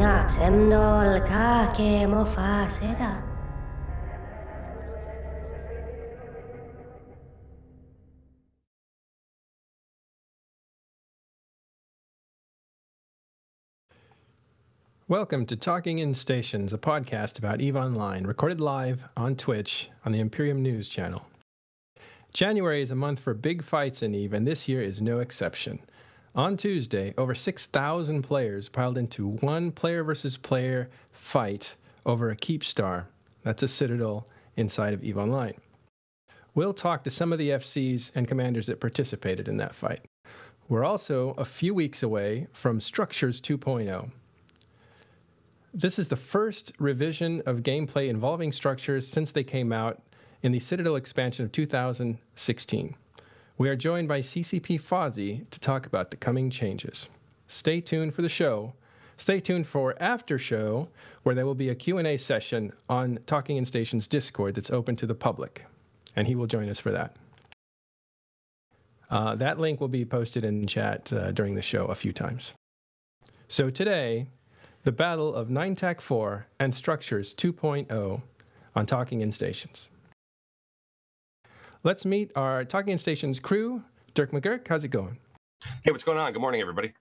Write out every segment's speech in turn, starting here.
ngạc xem đol cá kê mô pha sẽ đạp. Welcome to Talking in Stations, a podcast about EVE Online, recorded live on Twitch on the Imperium News channel. January is a month for big fights in EVE, and this year is no exception. On Tuesday, over 6,000 players piled into one player versus player fight over a Keep Star. That's a citadel inside of EVE Online. We'll talk to some of the FCs and commanders that participated in that fight. We're also a few weeks away from Structures 2.0. This is the first revision of gameplay involving structures since they came out in the Citadel expansion of 2016. We are joined by CCP Fozzie to talk about the coming changes. Stay tuned for the show. Stay tuned for after show, where there will be a Q&A session on Talking in Stations Discord that's open to the public, and he will join us for that. That link will be posted in chat during the show a few times. So today, the Battle of 9TAC4 and Structures 2.0 on Talking in Stations. Let's meet our Talking in Stations crew. Dirk McGurk, how's it going? Hey, what's going on? Good morning, everybody.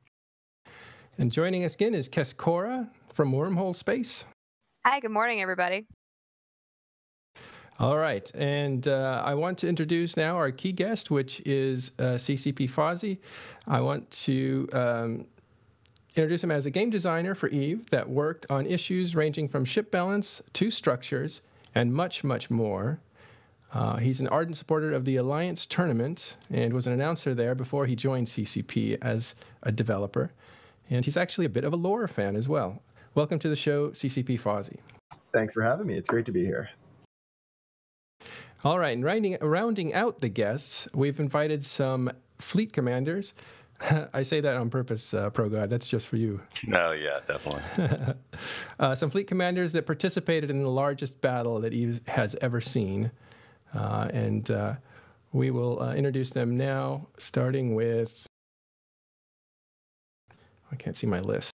And joining us again is Keskora from Wormhole Space. Hi, good morning, everybody. All right, and I want to introduce now our key guest, which is CCP Fozzie. I want to introduce him as a game designer for EVE that worked on issues ranging from ship balance to structures and much, much more. He's an ardent supporter of the Alliance tournament and was an announcer there before he joined CCP as a developer. And he's actually a bit of a lore fan as well. Welcome to the show, CCP Fozzie. Thanks for having me. It's great to be here. All right, and rounding out the guests, we've invited some fleet commanders. I say that on purpose, ProGod. That's just for you. No, yeah, definitely. Some fleet commanders that participated in the largest battle that EVE has ever seen. And we will introduce them now, starting with... I can't see my list.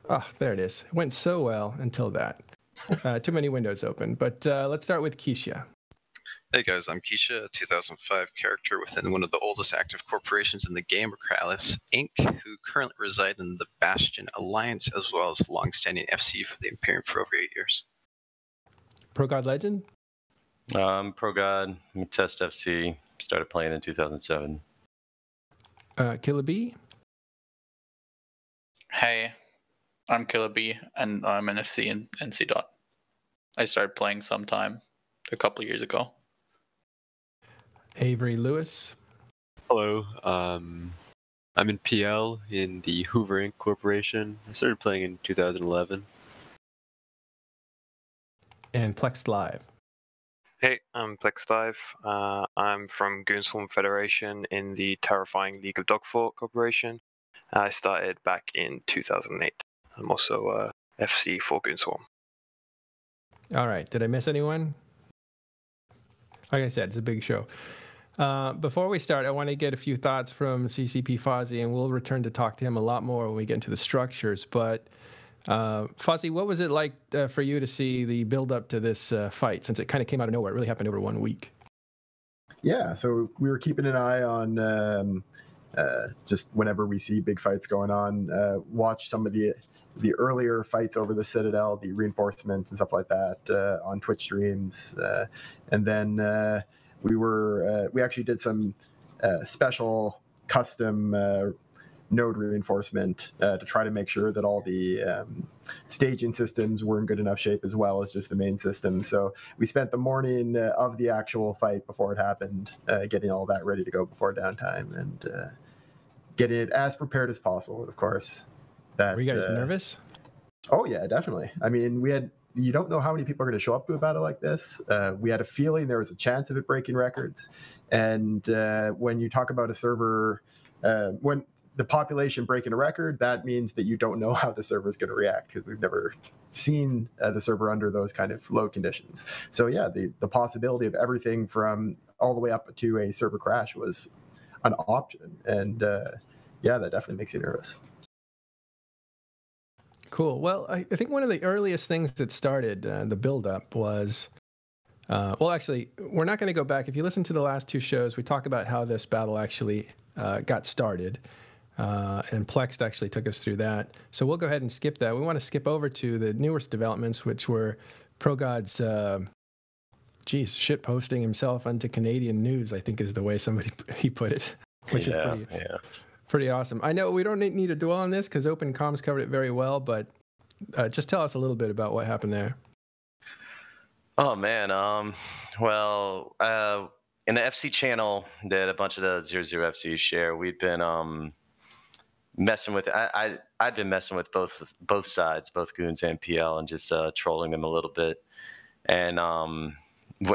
Oh, there it is. It went so well until that. Too many windows open. But let's start with Keisha. Hey guys, I'm Keisha, a 2005 character within one of the oldest active corporations in the game, Akralis Inc., who currently reside in the Bastion Alliance, as well as a long-standing FC for the Imperium for over 8 years. ProGod Legend? ProGod, I'm a test FC, started playing in 2007. Killa B? Hey, I'm Killa B, and I'm an FC in NC Dot. I started playing sometime a couple years ago. Avery Lewis. Hello, I'm in PL in the Hoover Inc. Corporation. I started playing in 2011. And Plex Live. Hey, I'm Plex Live. I'm from Goonswarm Federation in the Terrifying League of Dogfort Corporation. I started back in 2008. I'm also FC for Goonswarm. All right, did I miss anyone? Like I said, it's a big show. Before we start, I want to get a few thoughts from CCP Fozzie, and we'll return to talk to him a lot more when we get into the structures. But Fozzie, what was it like for you to see the build-up to this fight, since it kind of came out of nowhere? It really happened over 1 week. Yeah, so we were keeping an eye on just whenever we see big fights going on, watch some of the earlier fights over the Citadel, the reinforcements and stuff like that on Twitch streams, and then we actually did some special custom node reinforcement to try to make sure that all the staging systems were in good enough shape, as well as just the main system. So we spent the morning of the actual fight before it happened, getting all that ready to go before downtime, and getting it as prepared as possible, of course. Were you guys nervous? Oh yeah, definitely. I mean, you don't know how many people are going to show up to a battle like this. We had a feeling there was a chance of it breaking records. And when you talk about a server, when the population breaking a record, that means that you don't know how the server is going to react, because we've never seen the server under those kind of load conditions. So yeah, the possibility of everything from all the way up to a server crash was an option. And yeah, that definitely makes you nervous. Cool. Well, I think one of the earliest things that started the build-up was, well, actually, we're not going to go back. If you listen to the last two shows, we talk about how this battle actually got started, and Plext actually took us through that. So we'll go ahead and skip that. We want to skip over to the newest developments, which were ProGod's, shit posting himself onto Canadian news, I think is the way he put it, which is pretty awesome. I know we don't need to dwell on this because Open Comms covered it very well, but just tell us a little bit about what happened there. Oh man, well, in the FC channel that a bunch of the 00 FC share, we've been messing with. I've been messing with both sides, both Goons and PL, and just trolling them a little bit. And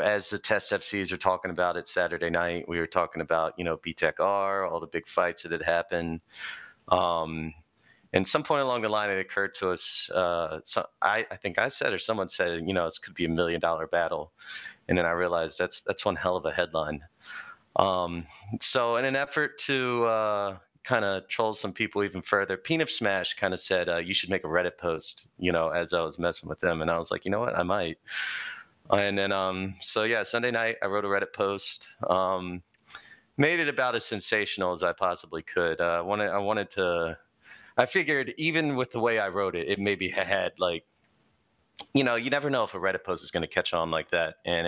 as the test FCs are talking about it Saturday night, we were talking about, BTEC R, all the big fights that had happened. And some point along the line, it occurred to us, I think I said, or someone said, this could be $1 million battle. And then I realized that's one hell of a headline. So in an effort to kind of troll some people even further, Peanut Smash kind of said, you should make a Reddit post, as I was messing with them. And I was like, you know what, I might. And then, so yeah, Sunday night, I wrote a Reddit post, made it about as sensational as I possibly could. I figured even with the way I wrote it, it maybe had you never know if a Reddit post is going to catch on like that. And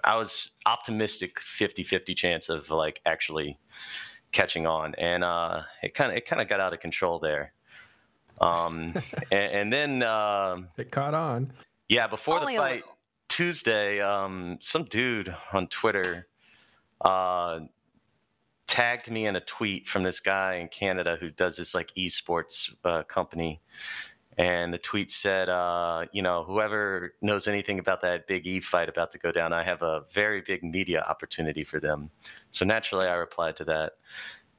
I was optimistic 50-50 chance of actually catching on. And it kind of got out of control there. And then it caught on. Yeah, before the fight Tuesday, some dude on Twitter tagged me in a tweet from this guy in Canada who does this esports company. And the tweet said, whoever knows anything about that big Eve fight about to go down, I have a very big media opportunity for them. So naturally I replied to that.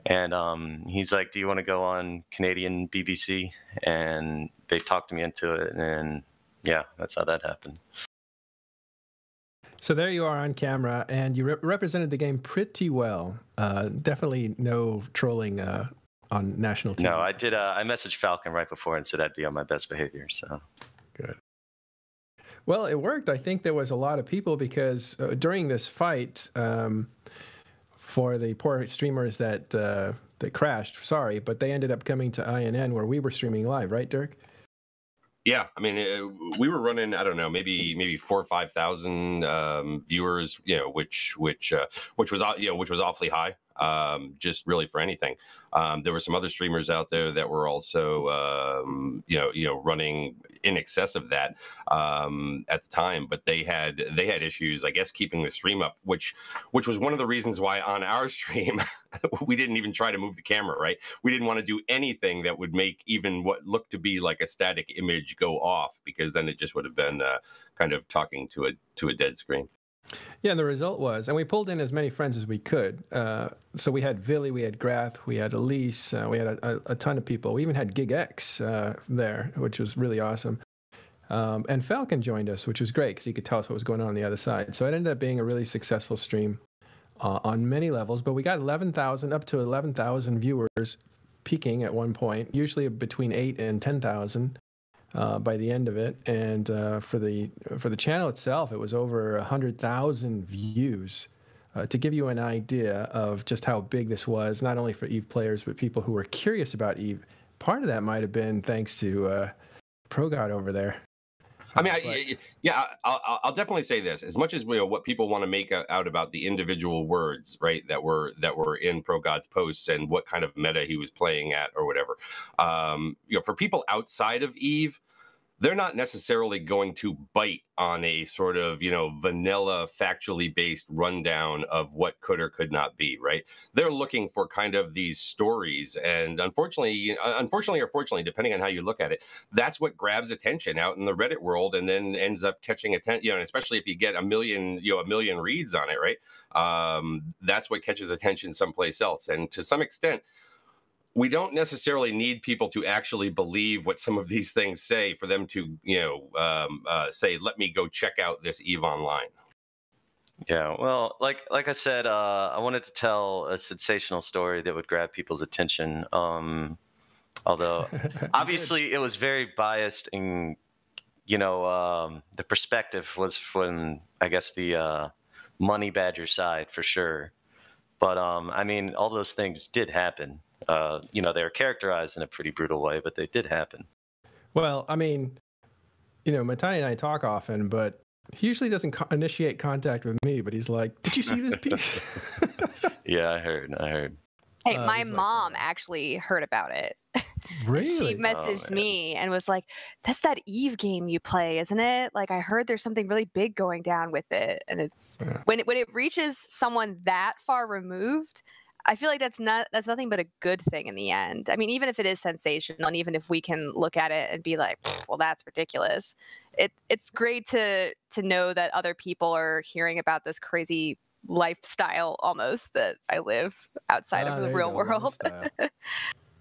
And he's like, do you want to go on Canadian BBC? And they talked me into it. And yeah, that's how that happened. So there you are on camera, and you represented the game pretty well. Definitely no trolling on national TV. No, I did. I messaged Falcon right before and said I'd be on my best behavior. So good. Well, it worked. I think there was a lot of people because during this fight, for the poor streamers that crashed, sorry, but they ended up coming to INN where we were streaming live, right, Dirk? Yeah, I mean, we were running, I don't know, maybe 4,000 or 5,000 viewers, which was awfully high, just really for anything. There were some other streamers out there that were also, running in excess of that at the time, but they had issues, I guess, keeping the stream up, which was one of the reasons why on our stream we didn't even try to move the camera. Right, we didn't want to do anything that would make even what looked to be like a static image go off, because then it just would have been kind of talking to a dead screen. Yeah, and the result was, and we pulled in as many friends as we could. So we had Villy, we had Grath, we had Elise, we had a ton of people. We even had Gig X there, which was really awesome. And Falcon joined us, which was great because he could tell us what was going on the other side. So it ended up being a really successful stream on many levels. But we got up to 11,000 viewers peaking at one point, usually between 8,000 and 10,000. By the end of it, and for the channel itself, it was over 100,000 views. To give you an idea of just how big this was, not only for Eve players but people who were curious about Eve. Part of that might have been thanks to ProGod over there. I mean, I'll definitely say this. As much as what people want to make out about the individual words, right, that were in ProGod's posts and what kind of meta he was playing at or whatever, for people outside of Eve, they're not necessarily going to bite on a sort of, vanilla, factually based rundown of what could or could not be, right? They're looking for kind of these stories. And unfortunately or fortunately, depending on how you look at it, that's what grabs attention out in the Reddit world and then ends up catching attention, especially if you get a million reads on it, right? That's what catches attention someplace else. And to some extent, we don't necessarily need people to actually believe what some of these things say for them to, say, let me go check out this Eve Online. Yeah, well, like I said, I wanted to tell a sensational story that would grab people's attention. Although obviously it was very biased, and the perspective was from, I guess, the money badger side for sure. But I mean, all those things did happen. They were characterized in a pretty brutal way, but they did happen. Well, I mean, Matani and I talk often, but he usually doesn't initiate contact with me. But he's like, "Did you see this piece?" Yeah, I heard. Hey, my he's like, mom actually heard about it. Really? She messaged me and was like, "That's that Eve game you play, isn't it? Like, I heard there's something really big going down with it." And it's when it reaches someone that far removed, I feel like that's nothing but a good thing in the end. I mean, even if it is sensational, and even if we can look at it and be like, "Well, that's ridiculous," it's great to know that other people are hearing about this crazy lifestyle almost that I live outside of the real world.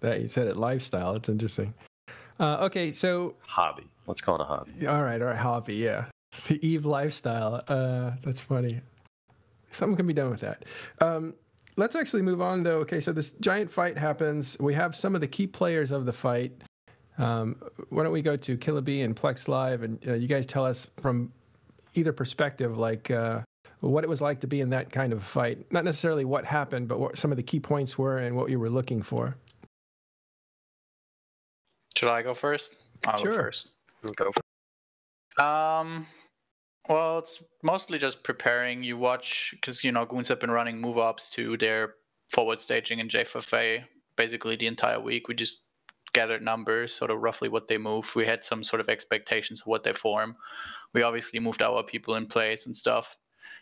That you said it, lifestyle. That's interesting. Okay, so hobby. Let's call it a hobby. All right, hobby. Yeah, the Eve lifestyle. That's funny. Something can be done with that. Let's actually move on, though. Okay, so this giant fight happens. We have some of the key players of the fight. Why don't we go to Killer B and Plex Live, and you guys tell us from either perspective, like what it was like to be in that kind of fight. Not necessarily what happened, but what some of the key points were and what you were looking for. Should I go first? I'll Sure. go first. Go first. Well, it's mostly just preparing. You watch, because, Goons have been running move ups to their forward staging in JFFA basically the entire week. We just gathered numbers, sort of roughly what they move. We had some sort of expectations of what they form. We obviously moved our people in place and stuff.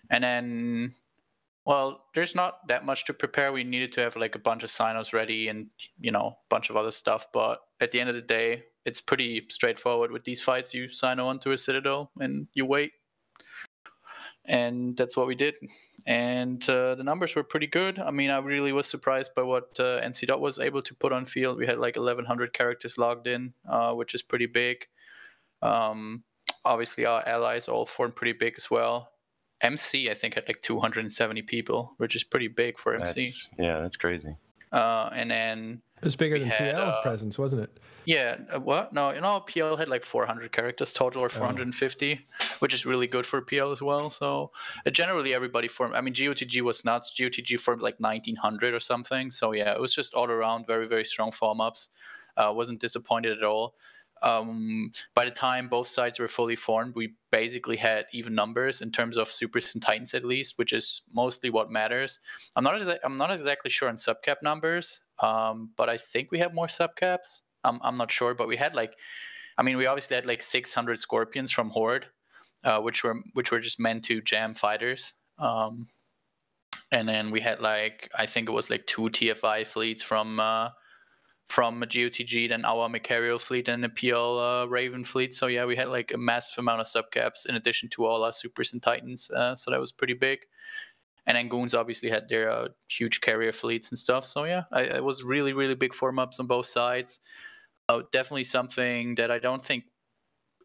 And then, well, there's not that much to prepare. We needed to have like a bunch of signos ready and, a bunch of other stuff. But at the end of the day, it's pretty straightforward with these fights. You sign on to a Citadel and you wait. And that's what we did. And the numbers were pretty good. I mean, I really was surprised by what NC was able to put on field. We had like 1,100 characters logged in, which is pretty big. Obviously, our allies all formed pretty big as well. MC, I think, had like 270 people, which is pretty big for MC. That's crazy. And then it was bigger than PL's presence, wasn't it? Yeah. What? No, PL had like 400 characters total, or 450, which is really good for PL as well. So generally everybody formed. I mean, GOTG was nuts. GOTG formed like 1,900 or something. So yeah, it was just all around very, very strong form ups. Wasn't disappointed at all. By the time both sides were fully formed, we basically had even numbers in terms of Supers and Titans, at least, which is mostly what matters. I'm not exactly sure on subcap numbers, but I think we have more subcaps. I'm not sure, but we had we obviously had like 600 Scorpions from Horde, which were just meant to jam fighters. And then we had I think it was 2 TFI fleets from GOTG, then our Macario fleet and the PL Raven fleet. So yeah, we had a massive amount of subcaps in addition to all our Supers and Titans. So that was pretty big. And then Goons obviously had their huge carrier fleets and stuff. So yeah, it was really, really big form ups on both sides. Definitely something that I don't think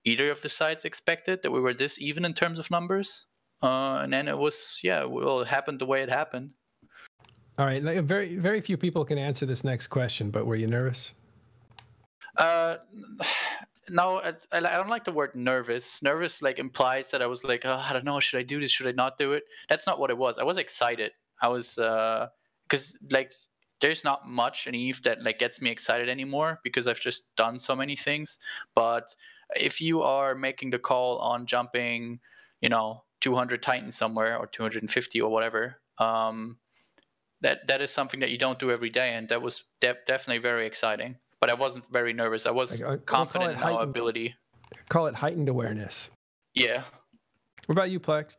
either of the sides expected, that we were this even in terms of numbers. And then it was, it happened the way it happened. All right. Very, very few people can answer this next question, but were you nervous? No, I don't like the word nervous. Nervous implies that I was I don't know, should I do this? Should I not do it? That's not what it was. I was excited. I was because there's not much in Eve that gets me excited anymore, because I've just done so many things. But if you are making the call on jumping, 200 Titans somewhere, or 250 or whatever, that is something that you don't do every day, and that was definitely very exciting. But I wasn't very nervous. I was confident in our ability. Call it heightened awareness. Yeah. What about you, Plex?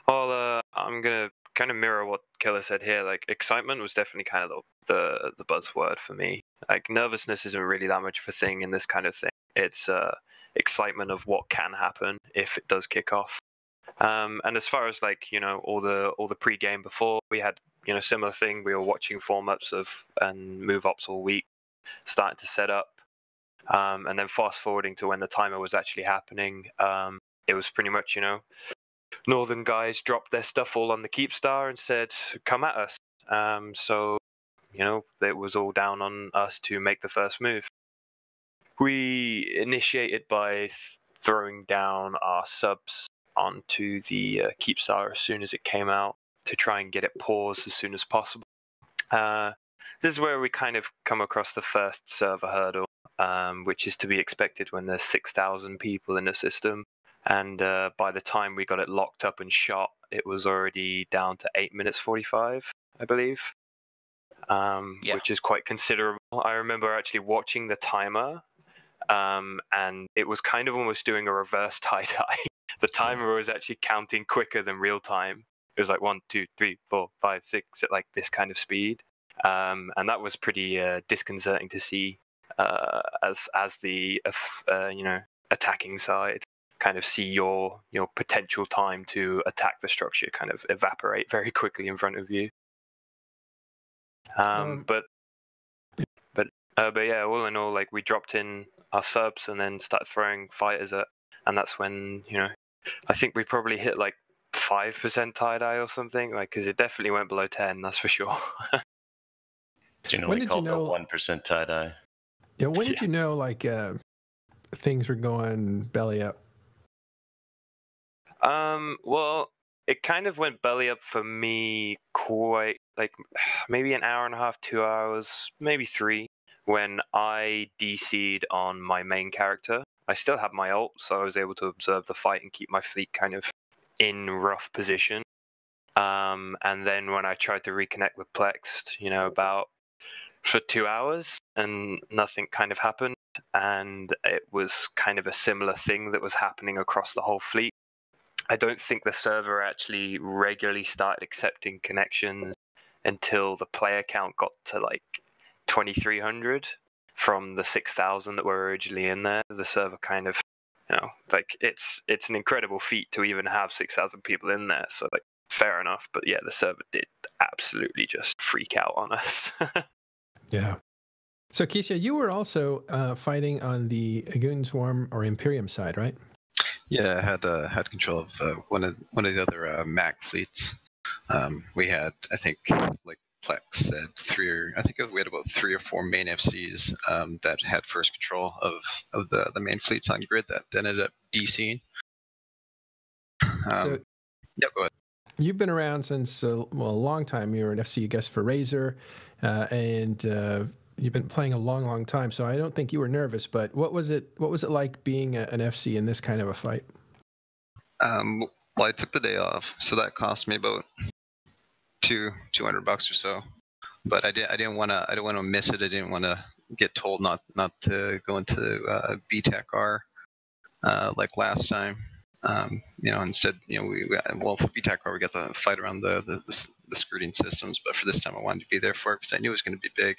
Well, I'm gonna kind of mirror what Killer said here. Excitement was definitely kind of the buzzword for me. Nervousness isn't really that much of a thing in this kind of thing. It's excitement of what can happen if it does kick off. And as far as all the pre-game before, we had similar thing. We were watching form ups and move ups all week, starting to set up, and then fast forwarding to when the timer was actually happening. It was pretty much northern guys dropped their stuff all on the Keepstar and said, "Come at us." So, it was all down on us to make the first move. We initiated by throwing down our subs onto the Keepstar as soon as it came out to try and get it paused as soon as possible. This is where we kind of come across the first server hurdle, which is to be expected when there's 6,000 people in the system. And by the time we got it locked up and shot, it was already down to 8 minutes 45, I believe, which is quite considerable. I remember actually watching the timer, and it was kind of almost doing a reverse tie-dye. The timer was actually counting quicker than real time. It was like 1, 2, 3, 4, 5, 6 at like this kind of speed. And that was pretty disconcerting to see as the attacking side kind of see your potential time to attack the structure kind of evaporate very quickly in front of you. But yeah, all in all, like we dropped in our subs and then started throwing fighters at, and that's when I think we probably hit like 5% tie-dye or something, like because it definitely went below 10, that's for sure. Generally called a 1% tie-dye. Yeah, when did you know like things were going belly up? Well, it kind of went belly up for me quite like maybe an hour and a half, 2 hours, maybe 3, when I DC'd on my main character. I still had my ult, so I was able to observe the fight and keep my fleet kind of in rough position. And then when I tried to reconnect with Plex, about for 2 hours and nothing kind of happened. And it was kind of a similar thing that was happening across the whole fleet. I don't think the server actually regularly started accepting connections until the player count got to like 2,300 from the 6,000 that were originally in there. The server kind of, like it's an incredible feat to even have 6,000 people in there. So like, fair enough. But yeah, the server did absolutely just freak out on us. Yeah. So Keisha, you were also fighting on the Goon Swarm or Imperium side, right? Yeah, I had control of one of the other Mac fleets. We had, I think, like Plex said, we had about 3 or 4 main FCs that had first control of the main fleets on grid that ended up DCing. So, yeah, go ahead. You've been around since a long time. You were an FC guest for Razor, and you've been playing a long time. So I don't think you were nervous. But what was it like being an FC in this kind of a fight? Well, I took the day off, so that cost me about $200 or so. But I didn't want to miss it. I didn't want to get told not to go into BTEC-R like last time. Instead, for BTEC-R we got to fight around the skirting systems, but for this time I wanted to be there for it because I knew it was going to be big,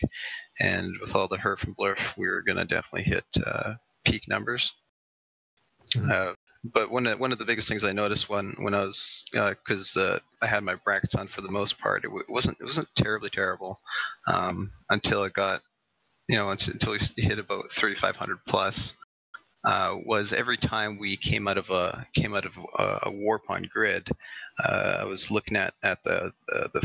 and with all the HERF and blurf, we were going to definitely hit peak numbers. Mm-hmm. But one of the biggest things I noticed when I was because I had my brackets on for the most part, it wasn't terribly terrible until it got until we hit about 3,500 plus. Was every time we came out of a warp on grid, I was looking at the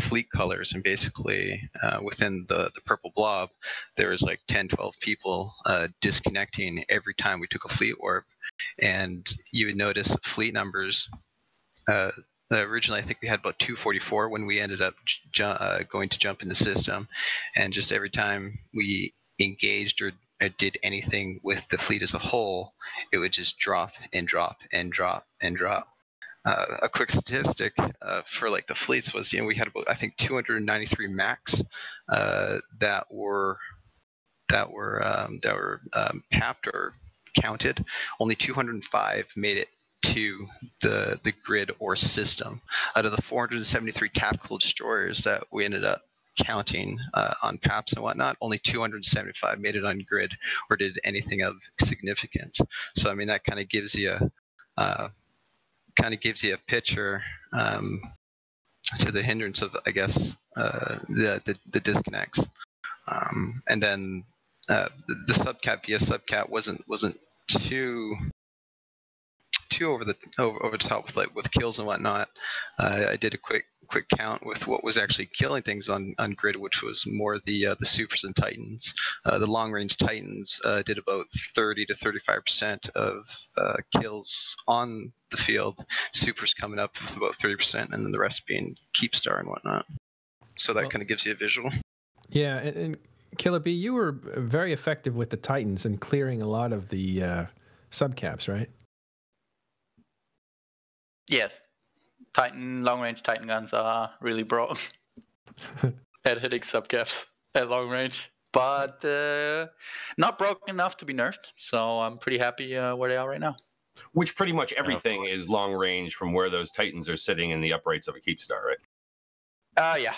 fleet colors, and basically within the purple blob, there was like 10-12 people disconnecting every time we took a fleet warp, and you would notice fleet numbers. Originally, I think we had about 244 when we ended up going to jump in the system, and just every time we engaged or did anything with the fleet as a whole, it would just drop and drop and drop and drop. A quick statistic for like the fleets was, we had about, I think, 293 Macs that were papped or counted. Only 205 made it to the grid or system. Out of the 473 tactical destroyers that we ended up counting on PAPs and whatnot, only 275 made it on grid or did anything of significance. So I mean, that kind of gives you a picture to the hindrance of, I guess, the disconnects. And then the subcat via subcat wasn't too too over the top with kills and whatnot. I did a quick count with what was actually killing things on grid, which was more the supers and titans. The long range titans did about 30 to 35% of kills on the field. Supers coming up with about 30%, and then the rest being Keepstar and whatnot. So that kind of gives you a visual. Yeah, and Killer B, you were very effective with the titans and clearing a lot of the subcaps, right? Yes. Long-range Titan guns are really broken at hitting subcaps at long range, but not broken enough to be nerfed. So I'm pretty happy where they are right now. Which pretty much everything is long range from where those Titans are sitting in the uprights of a Keepstar, right? Yeah.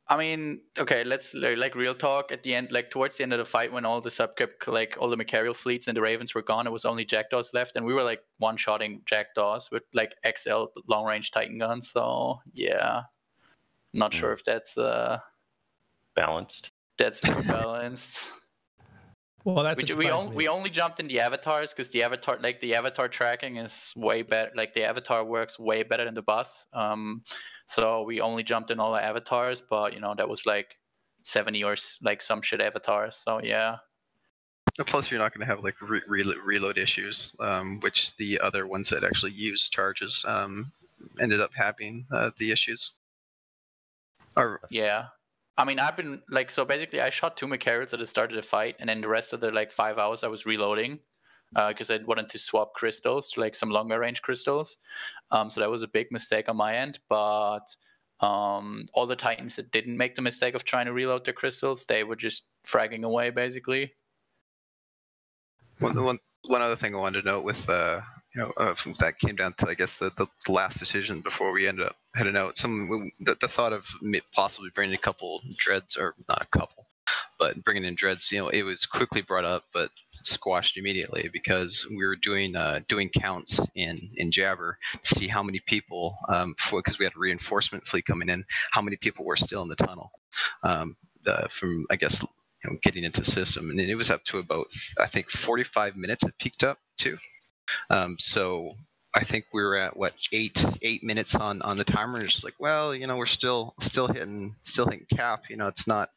I mean, okay, let's like real talk. At the end, like towards the end of the fight, when all the subcap, like all the Machariel fleets and the Ravens were gone, it was only Jackdaws left, and we were like one-shotting Jackdaws with like XL long-range Titan guns. So yeah, not sure if that's balanced. That's balanced. Well, that's we only jumped in the avatars because the avatar tracking is way better. Like the avatar works way better than the bus. So we only jumped in all the avatars, but that was like 70 or like some shit avatars. So yeah. Plus, you're not going to have like reload issues, which the other ones that actually use charges ended up having the issues. Yeah. I mean, I've been like, so basically I shot 2 Machariels at the start of the fight, and then the rest of the like 5 hours I was reloading because I wanted to swap crystals to like some longer range crystals. So that was a big mistake on my end, but all the Titans that didn't make the mistake of trying to reload their crystals, they were just fragging away basically. One other thing I wanted to note with that came down to, I guess, the last decision before we ended up heading out. The thought of possibly bringing a couple dreads, or not a couple, but bringing in dreads, it was quickly brought up, but squashed immediately because we were doing counts in Jabber to see how many people, because we had a reinforcement fleet coming in, how many people were still in the tunnel from, I guess, getting into the system, and it was up to about, I think, 45 minutes it peaked up to. So I think we were at 8 minutes on the timer. It's just like, well, we're still hitting cap. It's not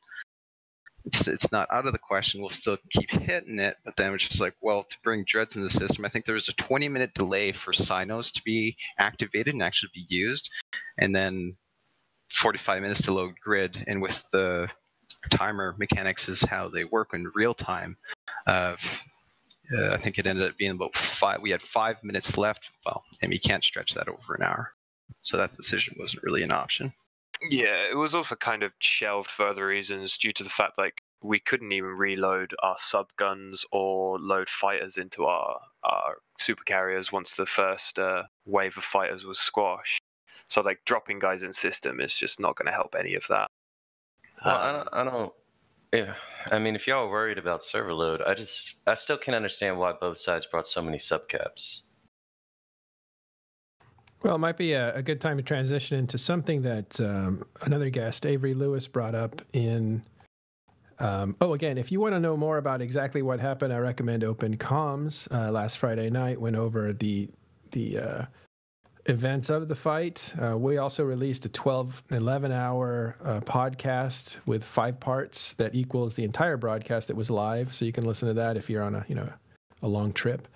out of the question. We'll still keep hitting it, but then it's just like, well, to bring dreads in the system, I think there was a 20-minute delay for Cynos to be activated and actually be used, and then 45 minutes to load grid. And with the timer mechanics is how they work in real time. I think it ended up being about 5. We had 5 minutes left. Well, and you can't stretch that over an hour. So that decision wasn't really an option. Yeah, it was also kind of shelved for other reasons due to the fact like we couldn't even reload our sub guns or load fighters into our super carriers once the first wave of fighters was squashed. So like dropping guys in system is just not going to help any of that. Well, I don't. Yeah, I mean, if y'all are worried about server load, I still can't understand why both sides brought so many subcaps. Well, it might be a good time to transition into something that another guest, Avery Lewis, brought up in. Again, if you want to know more about exactly what happened, I recommend Open Comms. Last Friday night went over the events of the fight. We also released a 11-hour podcast with 5 parts that equals the entire broadcast that was live. So you can listen to that if you're on a long trip.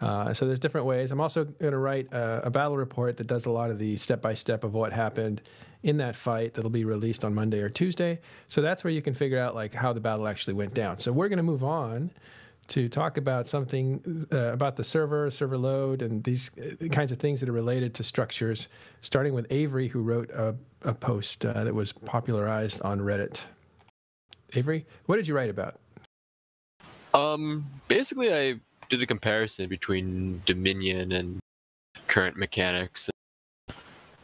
So there's different ways. I'm also going to write a battle report that does a lot of the step-by-step of what happened in that fight that'll be released on Monday or Tuesday. So that's where you can figure out like how the battle actually went down. So we're going to move on to talk about something about the server load, and these kinds of things that are related to structures, starting with Avery, who wrote a post that was popularized on Reddit. Avery, what did you write about? Basically, I did a comparison between Dominion and current mechanics.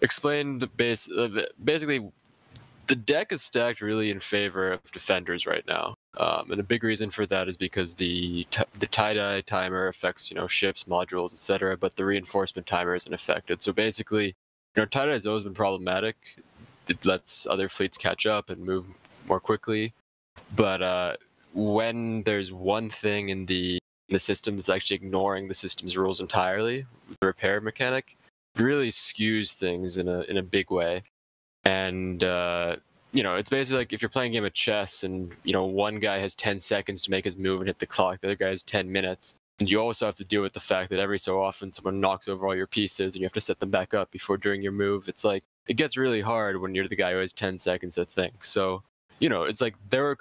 Explained basically the deck is stacked really in favor of defenders right now. And a big reason for that is because the tie-dye timer affects, ships, modules, etc., but the reinforcement timer isn't affected. So basically, tie-dye has always been problematic. It lets other fleets catch up and move more quickly. But when there's one thing in the the system that's actually ignoring the system's rules entirely. The repair mechanic really skews things in a big way. And it's basically like if you're playing a game of chess and one guy has 10 seconds to make his move and hit the clock, the other guy has 10 minutes. And you also have to deal with the fact that every so often someone knocks over all your pieces and you have to set them back up before doing your move. It's like, it gets really hard when you're the guy who has 10 seconds to think. So, it's like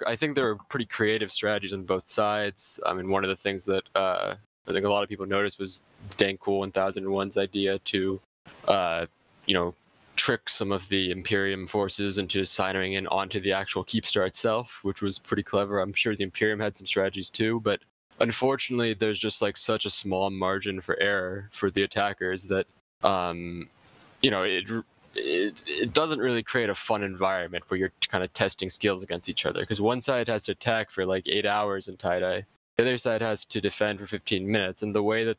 I think there are pretty creative strategies on both sides. I mean, one of the things that I think a lot of people noticed was Dancool 1001's idea to, trick some of the Imperium forces into signing in onto the actual Keepstar itself, which was pretty clever. I'm sure the Imperium had some strategies too, but unfortunately, there's just like such a small margin for error for the attackers that, it doesn't really create a fun environment where you're kind of testing skills against each other. Because one side has to attack for like 8 hours in tie-dye, the other side has to defend for 15 minutes. And the way that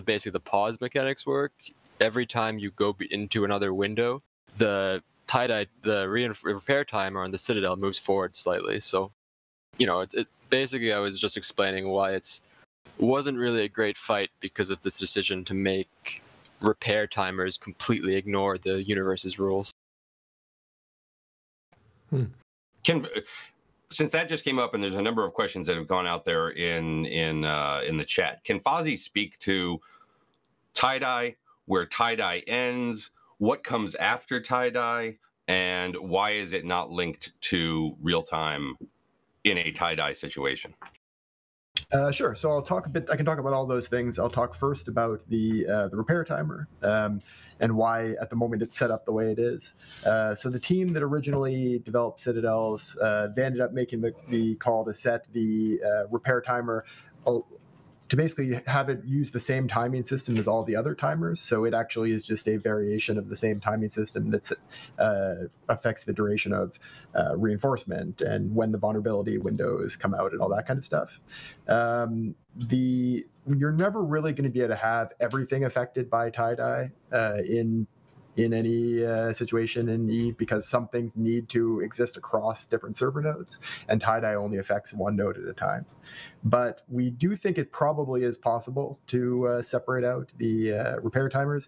basically the pause mechanics work, every time you go into another window, the tie-dye, the repair timer on the Citadel moves forward slightly. So, basically, I was just explaining why it wasn't really a great fight because of this decision to make repair timers completely ignore the universe's rules. Since that just came up, and there's a number of questions that have gone out there in the chat, can Fozzie speak to tie-dye, where tie-dye ends, what comes after tie-dye, and why is it not linked to real time in a tie-dye situation? Sure. So I'll talk a bit. I can talk about all those things. I'll talk first about the repair timer and why at the moment it's set up the way it is. So the team that originally developed Citadels, they ended up making the call to set the repair timer to basically have it use the same timing system as all the other timers. So it actually is just a variation of the same timing system that affects the duration of reinforcement and when the vulnerability windows come out and all that kind of stuff. You're never really going to be able to have everything affected by tie-dye in any situation in Eve, because some things need to exist across different server nodes, and tie-dye only affects one node at a time. But we do think it probably is possible to separate out the repair timers.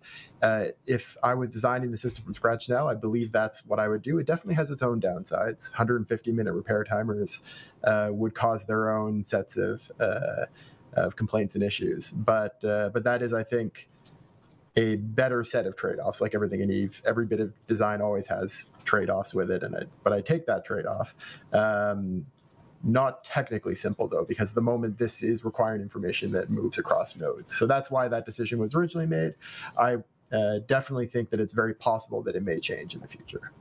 If I was designing the system from scratch now, I believe that's what I would do. It definitely has its own downsides. 150-minute repair timers would cause their own sets of complaints and issues. But that is, I think, a better set of trade-offs. Like everything in Eve, every bit of design always has trade-offs with it, but I take that trade-off. Not technically simple though, because the moment this is requiring information that moves across nodes. So that's why that decision was originally made. I definitely think that it's very possible that it may change in the future.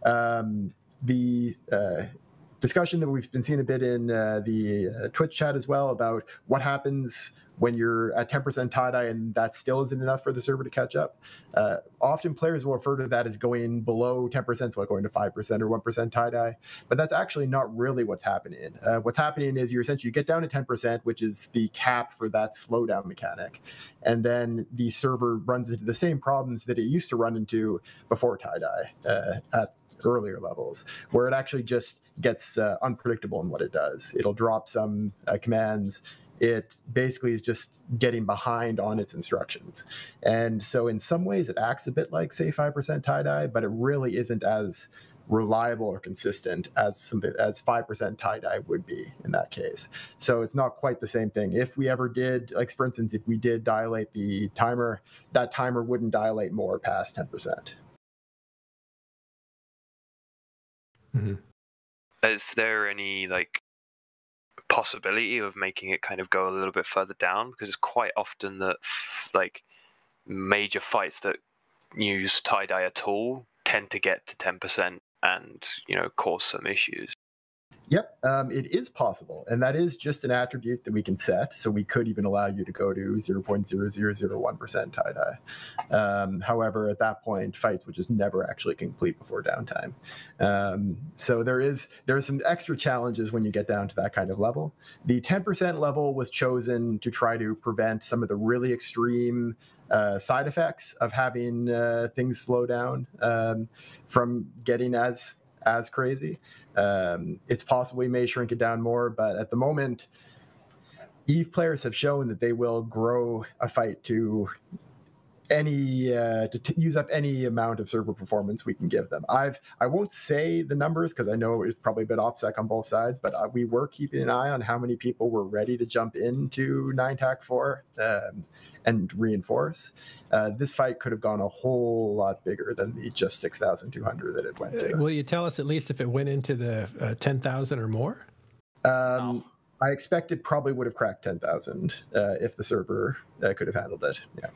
The discussion that we've been seeing a bit in the Twitch chat as well about what happens when you're at 10% tie-dye and that still isn't enough for the server to catch up. Often players will refer to that as going below 10%, so like going to 5% or 1% tie-dye, but that's actually not really what's happening. What's happening is you get down to 10%, which is the cap for that slowdown mechanic, and then the server runs into the same problems that it used to run into before tie-dye at earlier levels, where it actually just gets unpredictable in what it does. It'll drop some commands. It basically is just getting behind on its instructions. And so in some ways it acts a bit like, say, 5% tie-dye, but it really isn't as reliable or consistent as 5% tie-dye would be in that case. So it's not quite the same thing. If we ever did, like for instance, if we did dilate the timer, that timer wouldn't dilate more past 10%. Mm-hmm. Is there any possibility of making it kind of go a little bit further down? Because it's quite often that major fights that use tie-dye at all tend to get to 10% and cause some issues. Yep, it is possible, and that is just an attribute that we can set. So we could even allow you to go to 0.0001% tie-dye. However, at that point, fights would just never actually complete before downtime. So there are some extra challenges when you get down to that kind of level. The 10% level was chosen to try to prevent some of the really extreme side effects of having things slow down from getting as crazy. It's possible we may shrink it down more, but at the moment, Eve players have shown that they will grow a fight to use up any amount of server performance we can give them. I won't say the numbers because I know it's probably a bit OPSEC on both sides, but we were keeping an eye on how many people were ready to jump into 9TAC4 and reinforce. This fight could have gone a whole lot bigger than the just 6,200 that it went to. Will you tell us at least if it went into the 10,000 or more? No. I expect it probably would have cracked 10,000 if the server could have handled it. Yeah.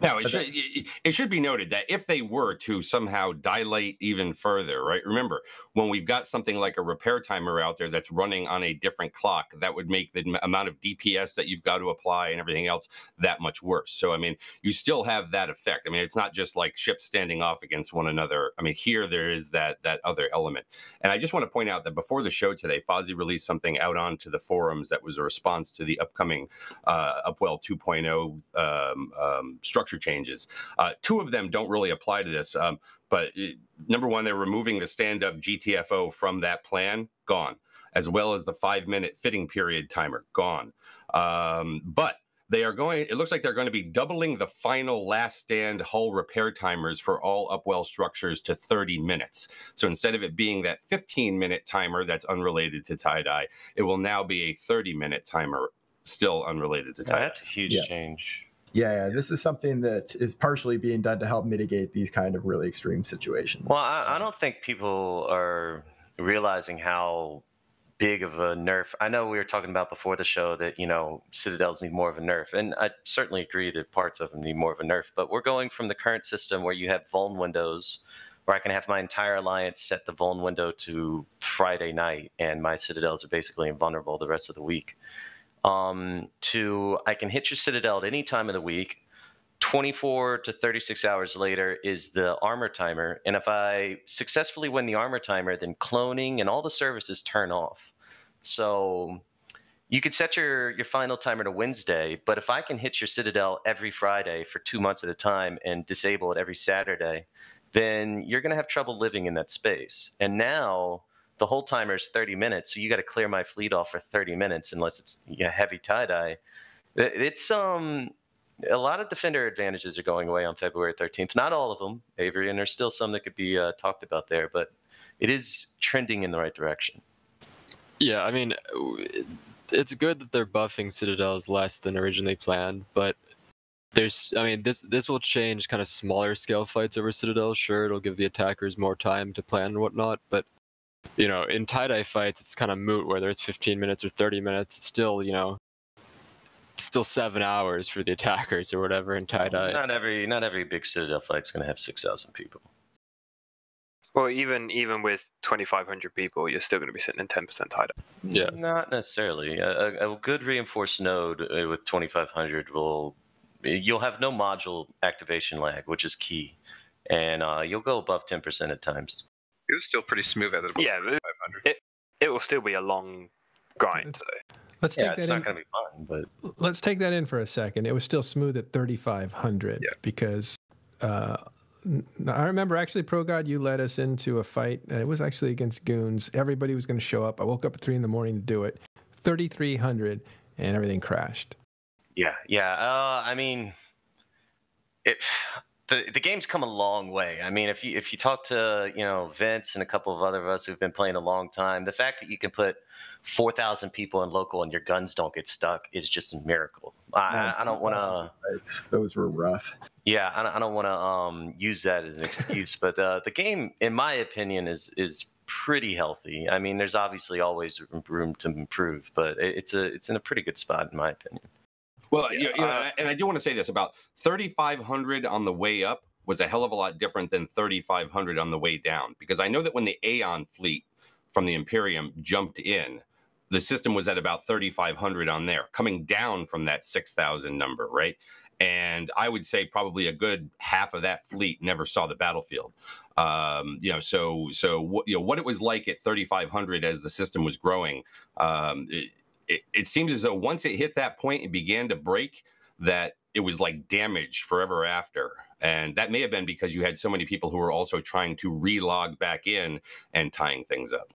Now, it should be noted that if they were to somehow dilate even further, right? Remember, when we've got something like a repair timer out there that's running on a different clock, that would make the amount of DPS that you've got to apply and everything else that much worse. So, I mean, you still have that effect. I mean, it's not just like ships standing off against one another. I mean, here there is that other element. And I just want to point out that before the show today, Fozzie released something out onto the forums that was a response to the upcoming Upwell 2.0 structure changes. Two of them don't really apply to this, but number one, they're removing the stand-up GTFO from that plan, gone, as well as the 5-minute fitting period timer, gone. But they are going, it looks like they're going to be doubling the final last stand hull repair timers for all Upwell structures to 30 minutes. So instead of it being that 15-minute timer that's unrelated to tie-dye, it will now be a 30-minute timer still unrelated to tie-dye. That's a huge change. Yeah, this is something that is partially being done to help mitigate these kind of really extreme situations. Well, I don't think people are realizing how big of a nerf. I know we were talking about before the show that, you know, Citadels need more of a nerf, and I certainly agree that parts of them need more of a nerf, but we're going from the current system where you have vuln windows, where I can have my entire alliance set the vuln window to Friday night, and my Citadels are basically invulnerable the rest of the week, to I can hit your Citadel at any time of the week. 24 to 36 hours later is the armor timer, and if I successfully win the armor timer, then cloning and all the services turn off. So you could set your final timer to Wednesday, but if I can hit your Citadel every Friday for 2 months at a time and disable it every Saturday, then you're going to have trouble living in that space. And now the whole timer is 30 minutes, so you got to clear my fleet off for 30 minutes unless it's heavy tie-dye. It's a lot of defender advantages are going away on February 13th. Not all of them, Avery, and there's still some that could be talked about there, but it is trending in the right direction. Yeah, I mean, it's good that they're buffing Citadels less than originally planned, but this will change kind of smaller scale fights over Citadels. Sure, it'll give the attackers more time to plan and whatnot, but you know, in tie-dye fights, it's kind of moot whether it's 15 minutes or 30 minutes. It's still, you know, still 7 hours for the attackers or whatever in tie-dye. Not every big Citadel fight's going to have 6,000 people. Well, even with 2,500 people, you're still going to be sitting in 10% tie-dye. Yeah. Not necessarily. A good reinforced node with 2,500 you'll have no module activation lag, which is key, and you'll go above 10% at times. It was still pretty smooth at about 500. It will still be a long grind. Let's take it's that not in. going to be fun, but Let's take that in for a second. It was still smooth at 3,500 because I remember actually, ProGod, you led us into a fight. It was actually against Goons. Everybody was going to show up. I woke up at 3 in the morning to do it. 3,300 and everything crashed. Yeah. I mean, the game's come a long way. I mean, if you talk to Vince and a couple of other of us who've been playing a long time, the fact that you can put 4,000 people in local and your guns don't get stuck is just a miracle. I don't want to. Those were rough. Yeah, I don't want to use that as an excuse, but the game, in my opinion, is pretty healthy. I mean, there's obviously always room to improve, but it's in a pretty good spot in my opinion. Well, and I do want to say this about 3,500 on the way up was a hell of a lot different than 3,500 on the way down, because I know that when the Aeon fleet from the Imperium jumped in, the system was at about 3,500 on there, coming down from that 6,000 number, right? And I would say probably a good half of that fleet never saw the battlefield. So what it was like at 3,500 as the system was growing, it seems as though once it hit that point and began to break, that it was like damaged forever after. And that may have been because you had so many people who were also trying to relog back in and tying things up.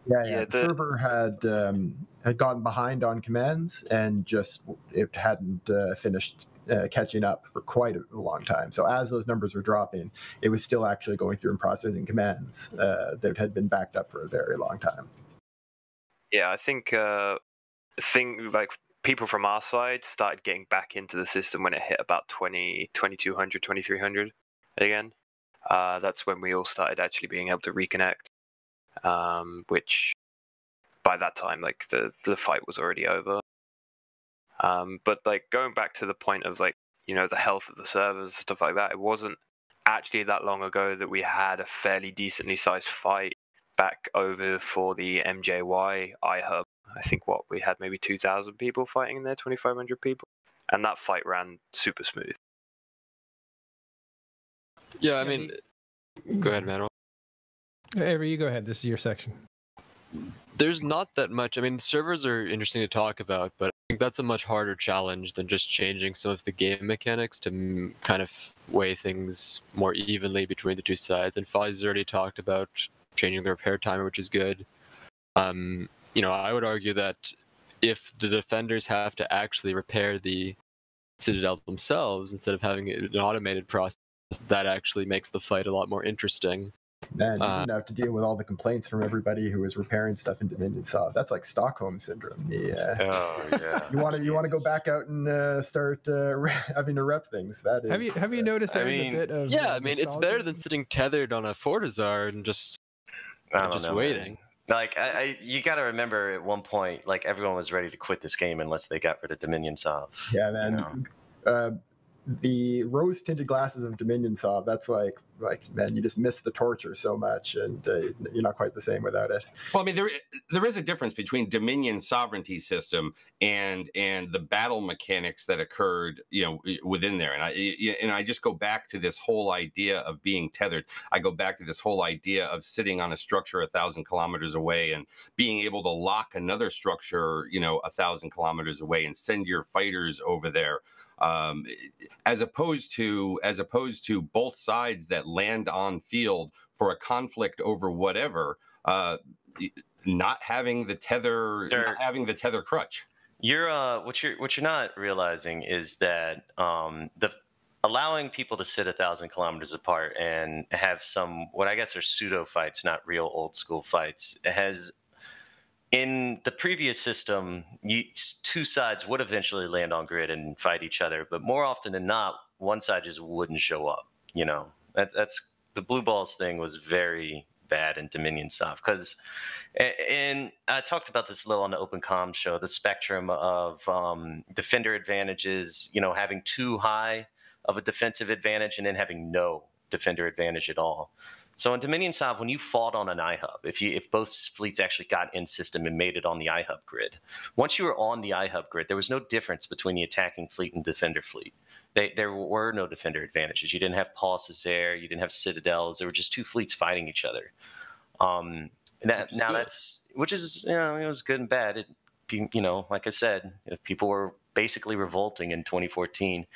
The server had gotten behind on commands, and just it hadn't finished catching up for quite a long time. So as those numbers were dropping, it was still actually going through and processing commands that had been backed up for a very long time. Yeah, I think like people from our side started getting back into the system when it hit about 2200, 2300 again. That's when we all started actually being able to reconnect, which by that time, like the fight was already over. But like going back to the point of like, you know, the health of the servers, stuff like that, it wasn't actually that long ago that we had a fairly decently sized fight back over for the MJY iHub. I think we had maybe 2,000 people fighting in there, 2,500 people, and that fight ran super smooth. Yeah, I mean, go ahead, Manuel. Avery, you go ahead. This is your section. There's not that much. I mean, servers are interesting to talk about, but I think that's a much harder challenge than just changing some of the game mechanics to kind of weigh things more evenly between the two sides. And Fozzie's already talked about changing the repair timer, which is good. You know, I would argue that if the defenders have to actually repair the Citadel themselves instead of having an automated process, that actually makes the fight a lot more interesting. Man, you didn't have to deal with all the complaints from everybody who was repairing stuff in Dominion Soft. That's like Stockholm syndrome. Oh yeah. You want to go back out and start having to rep things. That is. Have you noticed there's a bit of I mean, it's better than sitting tethered on a Fortizar and just waiting. Like you got to remember at one point, like everyone was ready to quit this game unless they got rid of Dominion Soft. Yeah, man. You know? The rose-tinted glasses of Dominion Soft, that's like man, you just miss the torture so much, and you're not quite the same without it. Well, I mean, there is a difference between Dominion sovereignty system and the battle mechanics that occurred, you know, within there. And I just go back to this whole idea of being tethered. I go back to this whole idea of sitting on a structure 1,000 kilometers away and being able to lock another structure, you know, 1,000 kilometers away and send your fighters over there. As opposed to both sides that land on field for a conflict over whatever, not having the tether crutch. What you're not realizing is that allowing people to sit 1,000 kilometers apart and have some what I guess are pseudo fights, not real old school fights, has. In the previous system, two sides would eventually land on grid and fight each other, but more often than not, one side just wouldn't show up. You know, that's the blue balls thing was very bad in Dominion Soft because, and I talked about this a little on the Open Comm show, the spectrum of defender advantages. You know, having too high of a defensive advantage and then having no defender advantage at all. So in Dominion Soft, when you fought on an iHub, if both fleets actually got in system and made it on the iHub grid, once you were on the iHub grid, there was no difference between the attacking fleet and defender fleet. There were no defender advantages. You didn't have Pulses there. You didn't have Citadels. There were just two fleets fighting each other. Which is, you know, it was good and bad. You know, like I said, if people were basically revolting in 2014.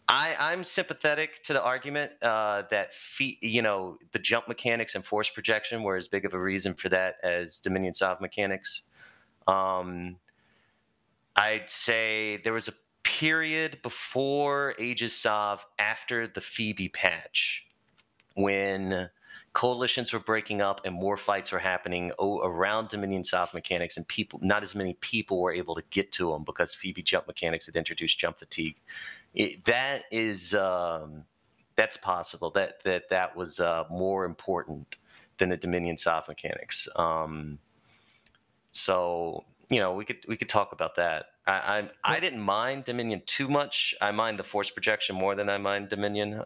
I'm sympathetic to the argument that the jump mechanics and force projection were as big of a reason for that as Dominion Soft mechanics. I'd say there was a period before Aegis Soft after the Phoebe patch when coalitions were breaking up and more fights were happening around Dominion Soft mechanics, and not as many people were able to get to them because Phoebe jump mechanics had introduced jump fatigue. That's possible. That was more important than the Dominion Soft mechanics. So you know, we could talk about that. I didn't mind Dominion too much. I mind the force projection more than I mind Dominion.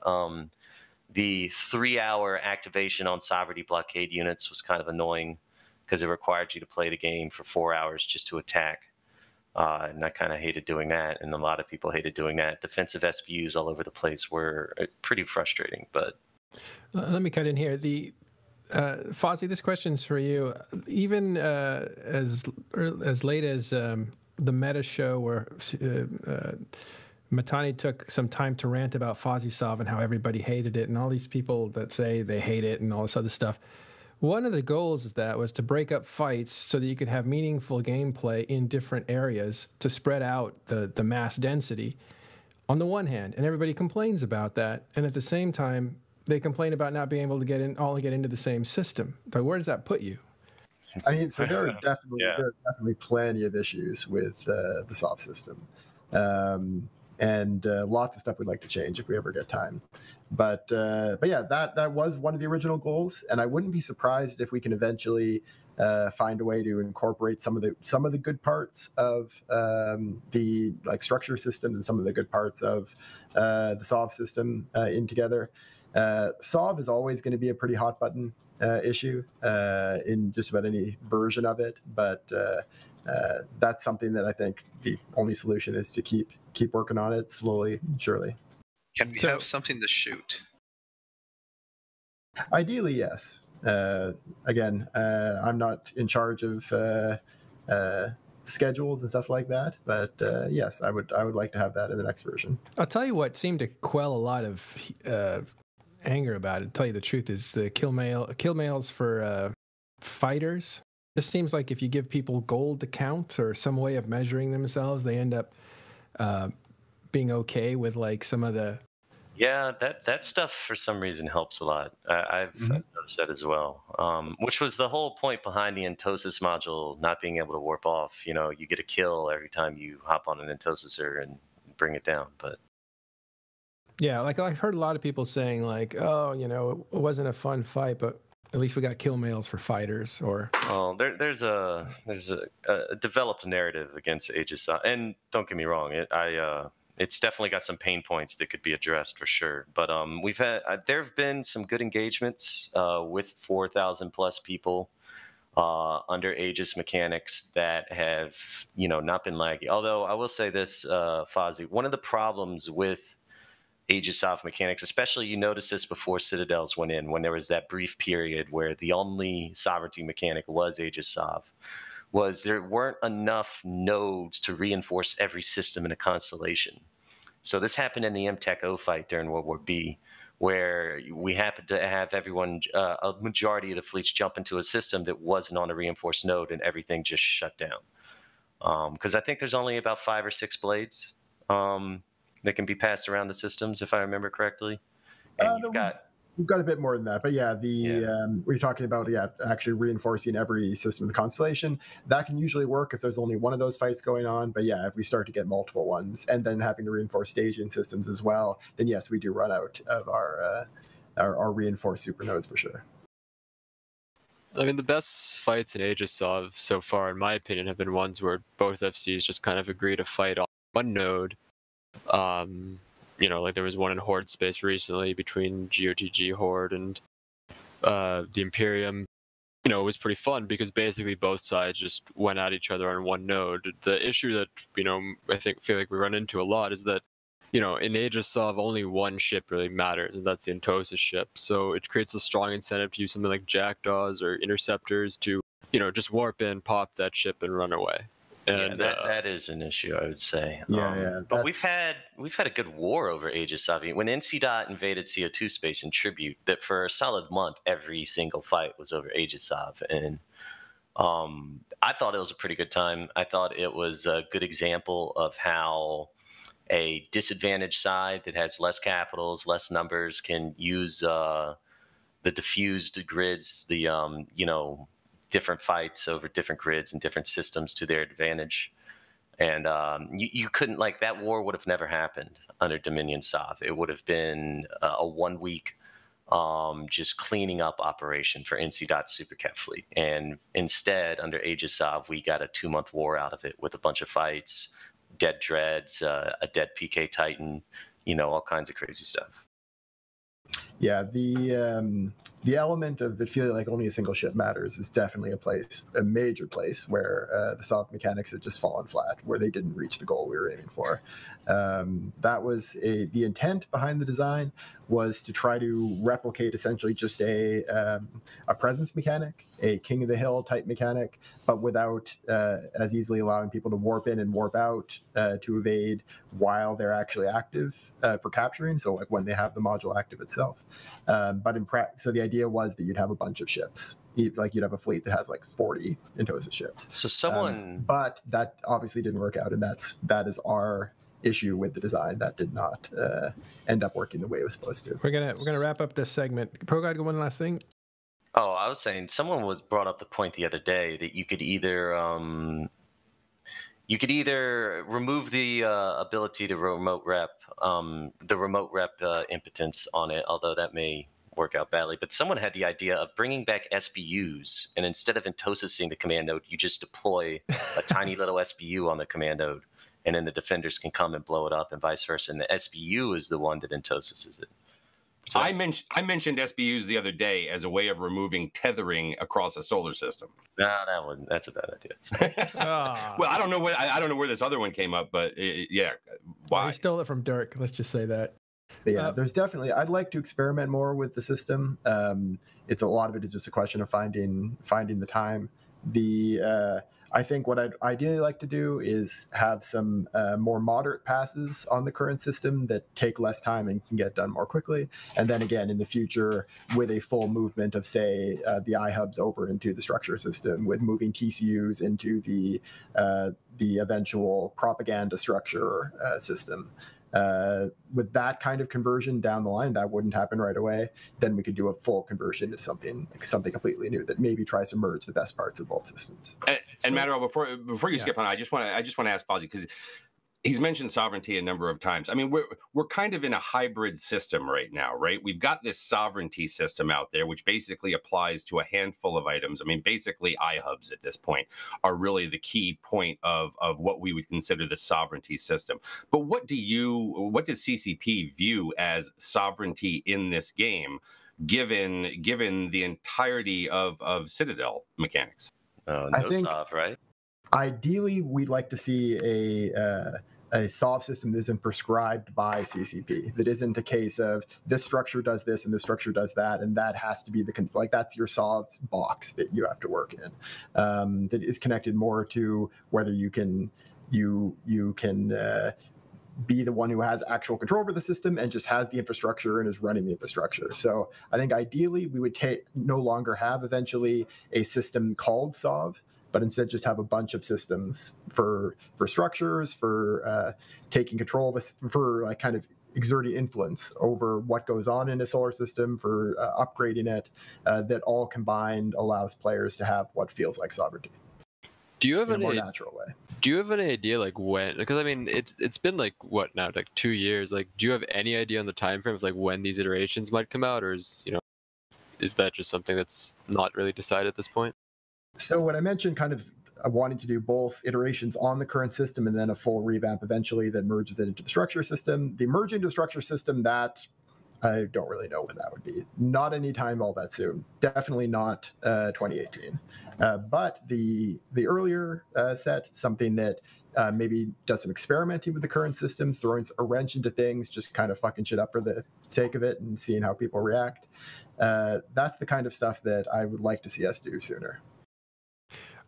The 3-hour activation on sovereignty blockade units was kind of annoying because it required you to play the game for 4 hours just to attack. And I kind of hated doing that, and a lot of people hated doing that. Defensive SVUs all over the place were pretty frustrating. But let me cut in here. Fozzie, this question's for you. Even as late as the meta show where Matani took some time to rant about FozzieSoft and how everybody hated it, and all these people that say they hate it and all this other stuff. One of the goals of that was to break up fights so that you could have meaningful gameplay in different areas to spread out the mass density on the one hand, and everybody complains about that, and at the same time they complain about not being able to get into the same system. But where does that put you? I mean, so there are definitely plenty of issues with the soft system, and lots of stuff we'd like to change if we ever get time. But yeah, that was one of the original goals, and I wouldn't be surprised if we can eventually find a way to incorporate some of the good parts of the like structure systems and some of the good parts of the SOV system in together. SOV is always going to be a pretty hot button issue in just about any version of it, but that's something that I think the only solution is to keep working on it slowly and surely. Can we have something to shoot? Ideally, yes. Again, I'm not in charge of schedules and stuff like that, but yes, I would like to have that in the next version. I'll tell you what seemed to quell a lot of anger about it, to tell you the truth, is the kill mails for fighters. This seems like if you give people gold to count or some way of measuring themselves, they end up being okay with like some of the... Yeah, that stuff for some reason helps a lot. I've noticed that as well, which was the whole point behind the Entosis module not being able to warp off. You know, you get a kill every time you hop on an Entosiser and bring it down. But yeah, like I've heard a lot of people saying like, oh, you know, it wasn't a fun fight, but at least we got kill mails for fighters. Or there's a developed narrative against Aegis, and don't get me wrong, it's definitely got some pain points that could be addressed for sure. But there have been some good engagements with 4,000 plus people under Aegis mechanics that have, you know, not been laggy. Although I will say this, Fozzie, one of the problems with Aegis Soft mechanics, especially you noticed this before Citadels went in, when there was that brief period where the only sovereignty mechanic was Aegis Soft, was there weren't enough nodes to reinforce every system in a constellation. So this happened in the MTech O fight during World War B, where we happened to have everyone, a majority of the fleets jump into a system that wasn't on a reinforced node, and everything just shut down. Because I think there's only about 5 or 6 blades that can be passed around the systems, if I remember correctly. And We've got a bit more than that, but yeah, we're talking about actually reinforcing every system in the constellation. That can usually work if there's only one of those fights going on. But yeah, if we start to get multiple ones and then having to reinforce staging systems as well, then yes, we do run out of our reinforced supernodes for sure. I mean, the best fights in Aegis Sov so far, in my opinion, have been ones where both FCs just kind of agree to fight on one node. You know, like there was one in Horde space recently between GOTG Horde and the Imperium. You know, it was pretty fun because basically both sides just went at each other on one node. The issue that, you know, feel like we run into a lot is that, you know, in Aegis Sov only one ship really matters, and that's the Entosis ship. So it creates a strong incentive to use something like Jackdaws or Interceptors to, you know, just warp in, pop that ship, and run away. And that is an issue, I would say. But we've had a good war over Aegis Sov. When NC. invaded CO2 space in Tribute, that for a solid month, every single fight was over Aegis Sov. And I thought it was a pretty good time. I thought it was a good example of how a disadvantaged side that has less capitals, less numbers, can use the diffused grids, the you know, different fights over different grids and different systems to their advantage. And you couldn't, like, that war would have never happened under Dominion Sov. It would have been a 1 week just cleaning up operation for NC. Supercat fleet. And instead, under Aegis Sov, we got a 2-month war out of it with a bunch of fights, dead dreads, a dead PK Titan, you know, all kinds of crazy stuff. Yeah, the element of it feeling like only a single ship matters is definitely a major place where the soft mechanics had just fallen flat, where they didn't reach the goal we were aiming for. That was the intent behind the design, was to try to replicate essentially just a presence mechanic a king of the hill type mechanic, but without as easily allowing people to warp in and warp out to evade while they're actually active for capturing. So like when they have the module active itself. But so the idea was that you'd have a bunch of ships. Like you'd have a fleet that has like 40 Intosa ships. So someone, but that obviously didn't work out, and that is our issue with the design. That did not end up working the way it was supposed to. We're gonna wrap up this segment. ProGod, one last thing. Oh, I was saying someone brought up the point the other day that you could either remove the ability to remote rep impotence on it, although that may work out badly. But someone had the idea of bringing back SBUs, and instead of intosising the command node, you just deploy a tiny little SBU on the command node, and then the defenders can come and blow it up, and vice versa. And the SBU is the one that intosises it. So, I mentioned SBUs the other day as a way of removing tethering across a solar system. No, that's a bad idea. Well, I don't know where this other one came up, but yeah, why? Well, he stole it from Dirk. Let's just say that. But yeah, there's definitely. I'd like to experiment more with the system. It's a lot of it is just a question of finding the time. I think what I'd ideally like to do is have some more moderate passes on the current system that take less time and can get done more quickly. And then again, in the future, with a full movement of, say, the iHubs over into the structure system, with moving TCUs into the eventual propaganda structure system. With that kind of conversion down the line, that wouldn't happen right away. Then we could do a full conversion into something completely new that maybe tries to merge the best parts of both systems. And Mattero, before you skip on, I just want to ask Fozzie, because he's mentioned sovereignty a number of times. I mean, we're kind of in a hybrid system right now, right? We've got this sovereignty system out there, which basically applies to a handful of items. I mean, basically, iHubs at this point are really the key point of what we would consider the sovereignty system. But what does CCP view as sovereignty in this game, given the entirety of Citadel mechanics? I think, sov, right? Ideally, we'd like to see a solve system that isn't prescribed by CCP, that isn't a case of this structure does this and this structure does that, and that has to be that's your solve box that you have to work in. That is connected more to whether you can be the one who has actual control over the system and just has the infrastructure and is running the infrastructure. So I think ideally we would no longer have eventually a system called solve, but instead just have a bunch of systems for structures, for taking control of for like kind of exerting influence over what goes on in a solar system, for upgrading it, that all combined allows players to have what feels like sovereignty. Do you have in a more natural way? Do you have any idea like when? Because I mean, it's been like what now, like 2 years. Like, do you have any idea on the time frame of like when these iterations might come out, or is that just something that's not really decided at this point? So when I mentioned kind of wanting to do both iterations on the current system and then a full revamp eventually that merges it into the structure system, the merging to the structure system, that I don't really know when that would be. Not anytime all that soon. Definitely not 2018. But the earlier set, something that maybe does some experimenting with the current system, throwing a wrench into things, just kind of fucking shit up for the sake of it and seeing how people react. That's the kind of stuff that I would like to see us do sooner.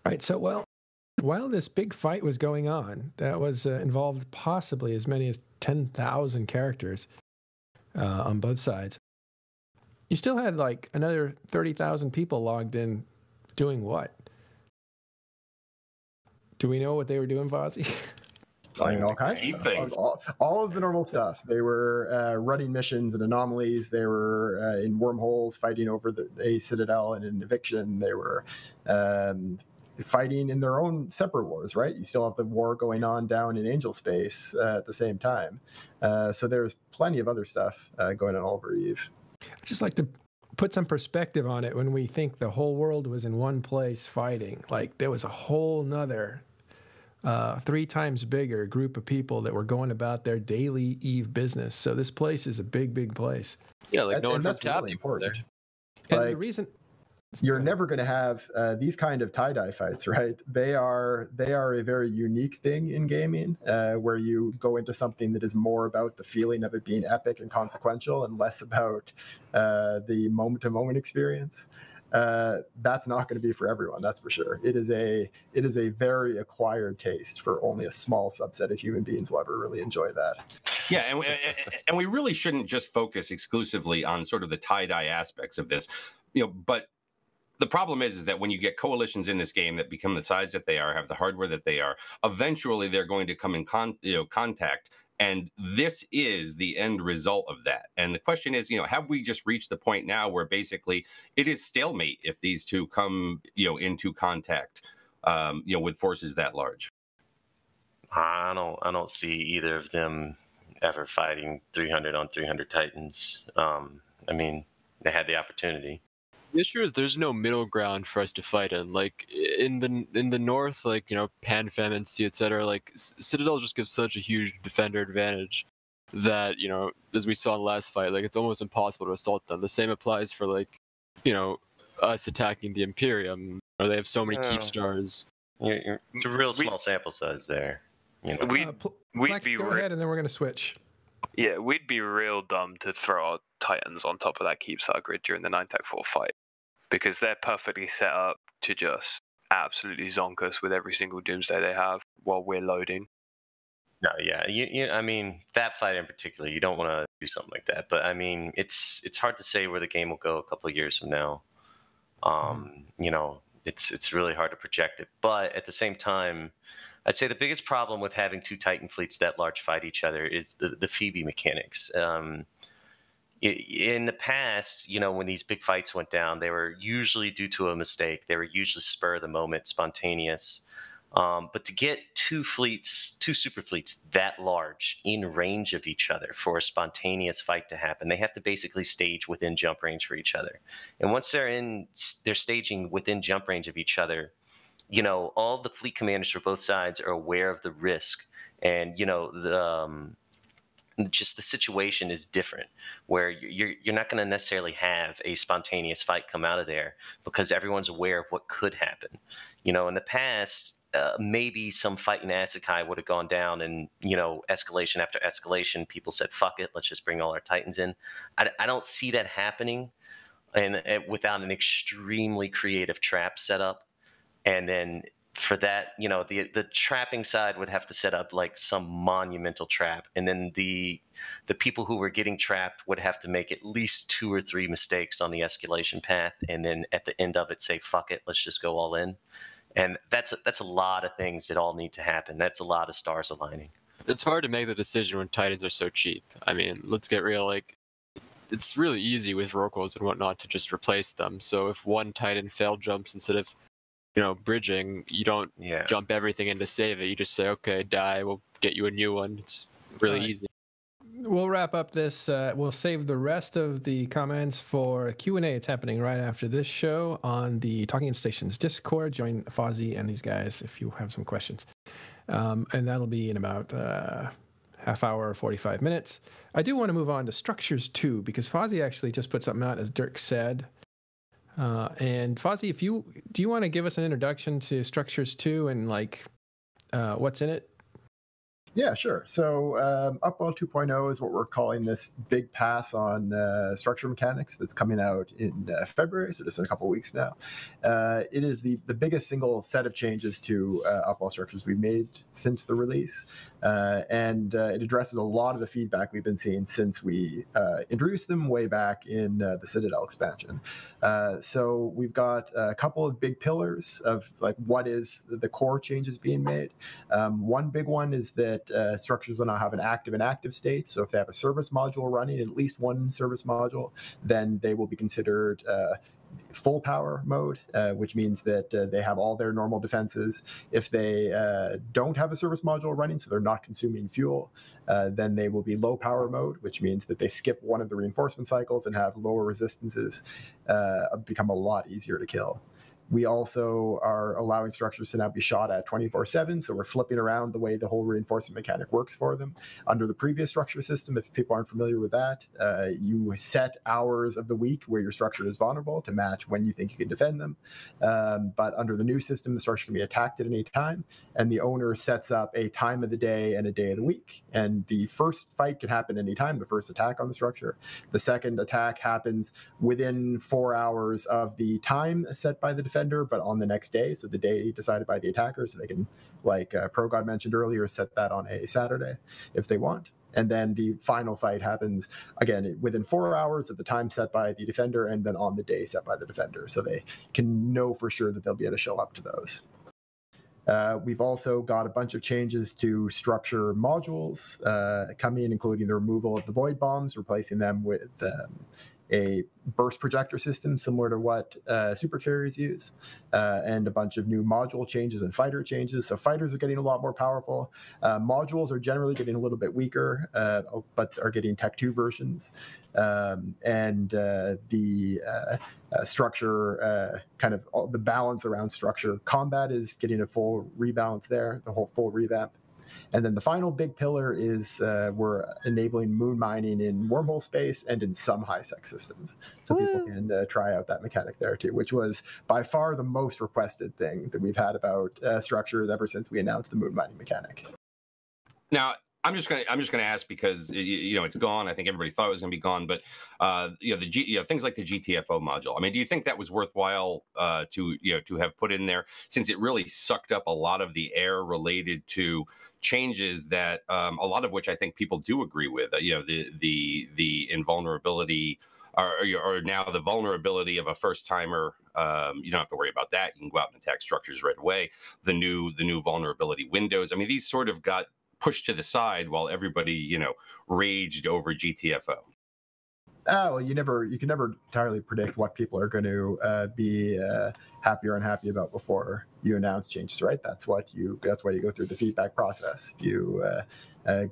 All right. So, while this big fight was going on, that was involved possibly as many as 10,000 characters on both sides. You still had like another 30,000 people logged in doing what? Do we know what they were doing, Fozzie? All kinds of things. All of the normal stuff. They were running missions and anomalies. They were in wormholes, fighting over a citadel and an eviction. They were fighting in their own separate wars, right? You still have the war going on down in Angel Space at the same time. So there's plenty of other stuff going on all over EVE. I'd just like to put some perspective on it when we think the whole world was in one place fighting. Like there was a whole nother 3 times bigger group of people that were going about their daily EVE business. So this place is a big, big place. Yeah, like no one from that's really important. And like, the reason you're never going to have these kind of tie-dye fights, right? They are a very unique thing in gaming, where you go into something that is more about the feeling of it being epic and consequential and less about the moment-to-moment experience. that's not going to be for everyone. That's for sure. It is a very acquired taste for only a small subset of human beings will ever really enjoy that. Yeah, and we really shouldn't just focus exclusively on sort of the tie-dye aspects of this, but the problem is that when you get coalitions in this game that become the size that they are, have the hardware that they are, eventually they're going to come in contact. And this is the end result of that. And the question is, have we just reached the point now where basically it is stalemate if these two come, into contact, with forces that large? I don't see either of them ever fighting 300 on 300 Titans. I mean, they had the opportunity. The issue is there's no middle ground for us to fight in. Like in the north, like PanFam and Sea, etc. Like Citadel just gives such a huge defender advantage that as we saw in the last fight, like it's almost impossible to assault them. The same applies for like us attacking the Imperium. They have so many keep stars. It's a real small sample size there. We'd be go ahead, and then we're gonna switch. Yeah, we'd be real dumb to throw our Titans on top of that Keepstar grid during the 9-4 fight, because they're perfectly set up to just absolutely zonk us with every single Doomsday they have while we're loading. No, yeah, I mean, that fight in particular, you don't want to do something like that. But I mean, it's hard to say where the game will go a couple of years from now. It's really hard to project it. But at the same time, I'd say the biggest problem with having two Titan fleets that large fight each other is the Phoebe mechanics. In the past, when these big fights went down, they were usually due to a mistake. They were usually spur of the moment, spontaneous. But to get two super fleets that large in range of each other for a spontaneous fight to happen, they have to basically stage within jump range for each other. And once they're staging within jump range of each other, all the fleet commanders for both sides are aware of the risk, and just the situation is different, where you're not going to necessarily have a spontaneous fight come out of there because everyone's aware of what could happen. In the past, maybe some fight in Asukai would have gone down, and escalation after escalation, people said, "Fuck it, let's just bring all our Titans in." I don't see that happening, and without an extremely creative trap setup. And then for that, the trapping side would have to set up like some monumental trap, and then the people who were getting trapped would have to make at least 2 or 3 mistakes on the escalation path, and then at the end of it say, "Fuck it, let's just go all in." And that's a lot of things that all need to happen. That's a lot of stars aligning. It's hard to make the decision when Titans are so cheap. I mean, let's get real. Like, it's really easy with Rorquals and whatnot to just replace them. So if one Titan failed jumps instead of bridging, you don't jump everything in to save it. You just say, okay, die, we'll get you a new one. It's really easy. We'll wrap up this. We'll save the rest of the comments for Q&A. It's happening right after this show on the Talking Stations Discord. Join Fozzie and these guys if you have some questions. And that'll be in about half hour or 45 minutes. I do want to move on to Structures 2, because Fozzie actually just put something out, as Dirk said. And Fozzie, do you want to give us an introduction to Structures 2 and what's in it? Yeah, sure. So Upwell 2.0 is what we're calling this big pass on structure mechanics that's coming out in February, so just in a couple of weeks now. It is the biggest single set of changes to Upwell structures we've made since the release. And it addresses a lot of the feedback we've been seeing since we introduced them way back in the Citadel expansion. So we've got a couple of big pillars of what is the core changes being made. One big one is that structures will now have an active and inactive state. So if they have a service module running, at least one service module, then they will be considered full power mode, which means that they have all their normal defenses. If they don't have a service module running, so they're not consuming fuel, then they will be low power mode, which means that they skip one of the reinforcement cycles and have lower resistances, become a lot easier to kill. We also are allowing structures to now be shot at 24/7, so we're flipping around the way the whole reinforcement mechanic works for them. Under the previous structure system, if people aren't familiar with that, you set hours of the week where your structure is vulnerable to match when you think you can defend them. But under the new system, the structure can be attacked at any time, and the owner sets up a time of the day and a day of the week. And the first fight can happen anytime, the first attack on the structure. The second attack happens within 4 hours of the time set by the defender, but on the next day, so the day decided by the attacker, so they can, like ProGod mentioned earlier, set that on a Saturday if they want. And then the final fight happens, again, within 4 hours of the time set by the defender and then on the day set by the defender, so they can know for sure that they'll be able to show up to those. We've also got a bunch of changes to structure modules coming, including the removal of the void bombs, replacing them with a burst projector system similar to what supercarriers use, and a bunch of new module changes and fighter changes. So fighters are getting a lot more powerful. Modules are generally getting a little bit weaker, but are getting Tech 2 versions. And the structure, kind of the balance around structure. Combat is getting a full rebalance there, the whole full revamp. And then the final big pillar is we're enabling moon mining in wormhole space and in some high-sec systems. So people can try out that mechanic there too, which was by far the most requested thing that we've had about structures ever since we announced the moon mining mechanic. Now, I'm just gonna ask because it's gone. I think everybody thought it was gonna be gone, but things like the GTFO module. I mean, do you think that was worthwhile to have put in there, since it really sucked up a lot of the air related to changes that a lot of which I think people do agree with. The invulnerability. Or now the vulnerability of a first timer, you don't have to worry about that. You can go out and attack structures right away. The new vulnerability windows. I mean, these sort of got pushed to the side while everybody, raged over GTFO. Well, you can never entirely predict what people are going to be happy or unhappy about before you announce changes, right? That's why you go through the feedback process. You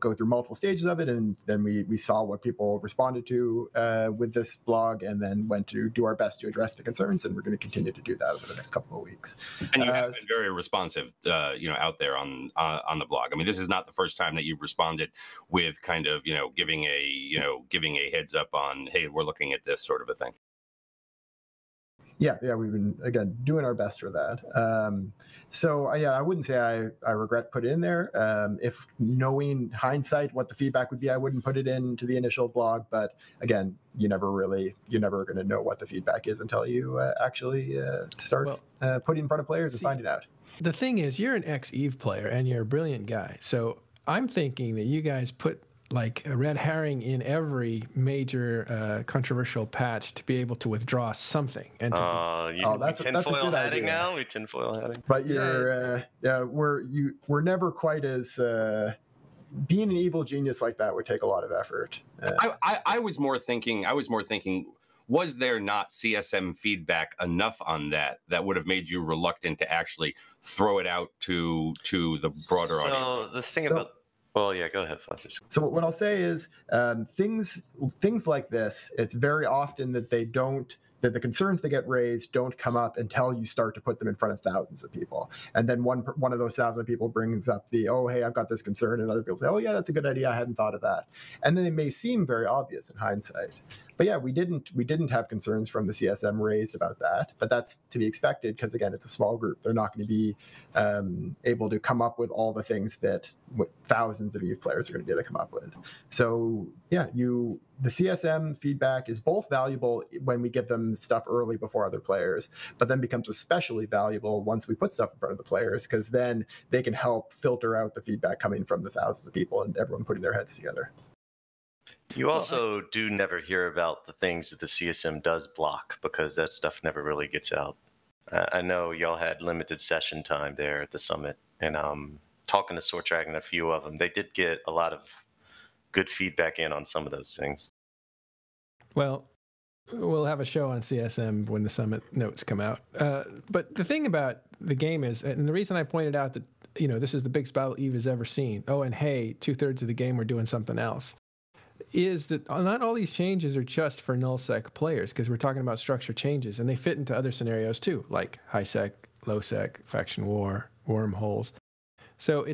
go through multiple stages of it, and then we saw what people responded to with this blog, and then went to do our best to address the concerns, and we're going to continue to do that over the next couple of weeks. And you have been very responsive, out there on the blog. I mean, this is not the first time that you've responded with kind of, giving a heads up on, hey, we're looking at this sort of a thing. Yeah, we've been, again, doing our best for that. I wouldn't say I regret putting it in there. If knowing hindsight what the feedback would be, I wouldn't put it into the initial blog. But again, you're never going to know what the feedback is until you actually start putting in front of players and finding out. The thing is, you're an ex-EVE player and you're a brilliant guy. So I'm thinking that you guys put like a red herring in every major controversial patch to be able to withdraw something. And that's a good idea. Now we tinfoil hatting. But we're never quite as being an evil genius like that would take a lot of effort. I was more thinking. Was there not CSM feedback enough on that would have made you reluctant to actually throw it out to the broader audience? So the thing about. Well, yeah, go ahead, Francis. So what I'll say is things like this, it's very often that that the concerns that get raised don't come up until you start to put them in front of thousands of people. And then one of those 1,000 people brings up oh, hey, I've got this concern. And other people say, oh, yeah, that's a good idea. I hadn't thought of that. And then it may seem very obvious in hindsight. But yeah, we didn't have concerns from the CSM raised about that, but that's to be expected because, again, it's a small group. They're not going to be able to come up with all the things that thousands of EVE players are going to be able to come up with. So yeah, the CSM feedback is both valuable when we give them stuff early before other players, but then becomes especially valuable once we put stuff in front of the players, because then they can help filter out the feedback coming from the thousands of people and everyone putting their heads together. You also do never hear about the things that the CSM does block, because that stuff never really gets out. I know y'all had limited session time there at the summit, and talking to Sword Dragon and a few of them, they did get a lot of good feedback in on some of those things. Well, we'll have a show on CSM when the summit notes come out. But the thing about the game is, and the reason I pointed out that, this is the biggest battle EVE has ever seen. Oh, and hey, 2/3 of the game we're doing something else. is that not all these changes are just for nullsec players, because we're talking about structure changes, and they fit into other scenarios too, like high sec, low sec, faction war, wormholes. So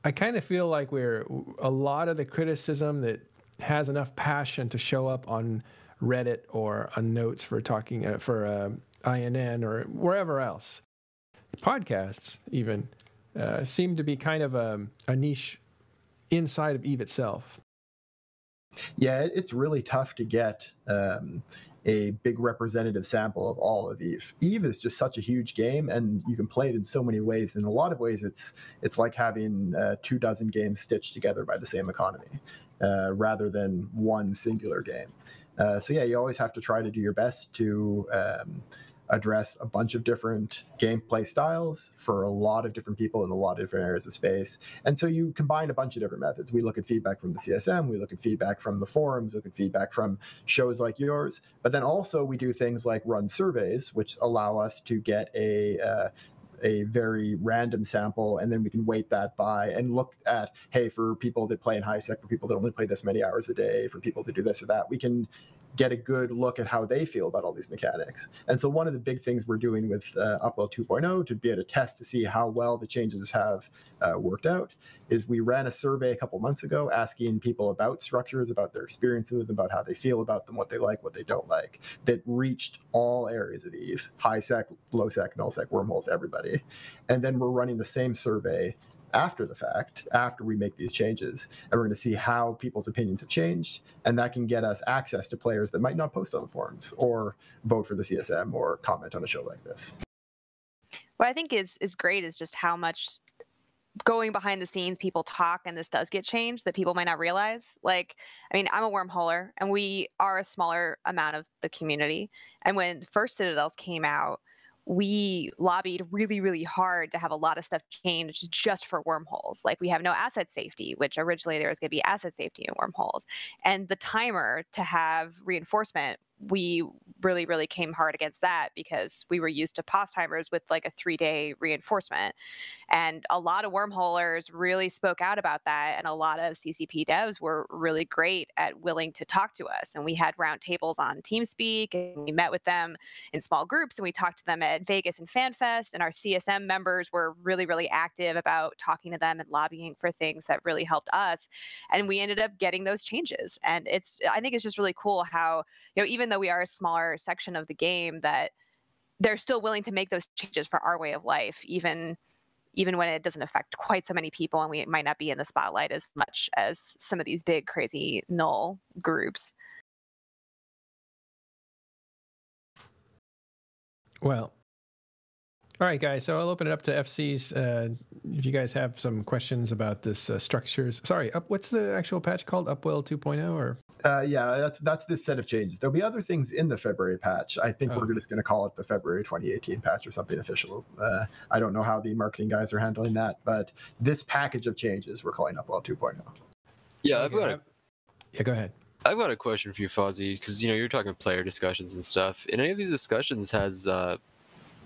I kind of feel like a lot of the criticism that has enough passion to show up on Reddit or on notes for talking for INN or wherever else, podcasts even, seem to be kind of a niche inside of EVE itself. Yeah, it's really tough to get a big representative sample of all of EVE. EVE is just such a huge game, and you can play it in so many ways. In a lot of ways, it's like having 24 games stitched together by the same economy, rather than one singular game. So yeah, you always have to try to do your best to address a bunch of different gameplay styles for a lot of different people in a lot of different areas of space. And so you combine a bunch of different methods. We look at feedback from the CSM, we look at feedback from the forums, we look at feedback from shows like yours, but then also we do things like run surveys, which allow us to get a very random sample, and then we can weight that by and look at, hey, for people that play in high sec, for people that only play this many hours a day, for people that do this or that, we can get a good look at how they feel about all these mechanics. And so one of the big things we're doing with Upwell 2.0 to be able to test to see how well the changes have worked out is we ran a survey a couple months ago asking people about structures, about their experience with them, about how they feel about them, what they like, what they don't like, that reached all areas of EVE, high sec, low sec, null sec, wormholes, everybody. And then we're running the same survey after the fact, after we make these changes, and we're going to see how people's opinions have changed, and that can get us access to players that might not post on the forums or vote for the CSM or comment on a show like this. What I think is great is just how much going behind the scenes people talk, and this does get changed that people might not realize. Like, I mean, I'm a wormholer, and we are a smaller amount of the community, and when first Citadels came out, we lobbied really, really hard to have a lot of stuff changed just for wormholes. Like, we have no asset safety, which originally there was going to be asset safety in wormholes. And the timer to have reinforcement, we really, really came hard against that because we were used to pause timers with like a 3-day reinforcement. And a lot of wormholers really spoke out about that. And a lot of CCP devs were really great at willing to talk to us. And we had roundtables on TeamSpeak, and we met with them in small groups, and we talked to them at Vegas and FanFest. And our CSM members were really, really active about talking to them and lobbying for things that really helped us. And we ended up getting those changes. And I think it's just really cool how, even though we are a smaller section of the game, that they're still willing to make those changes for our way of life, even when it doesn't affect quite so many people, and we might not be in the spotlight as much as some of these big, crazy null groups. Well, all right, guys. So I'll open it up to FCs. If you guys have some questions about this structures. Sorry, what's the actual patch called? Upwell 2.0 or? Yeah, that's this set of changes. There'll be other things in the February patch. I think we're just going to call it the February 2018 patch or something official. I don't know how the marketing guys are handling that, but this package of changes we're calling Upwell 2.0. Yeah, go ahead. I've got a question for you, Fozzie, because you're talking player discussions and stuff. In any of these discussions, has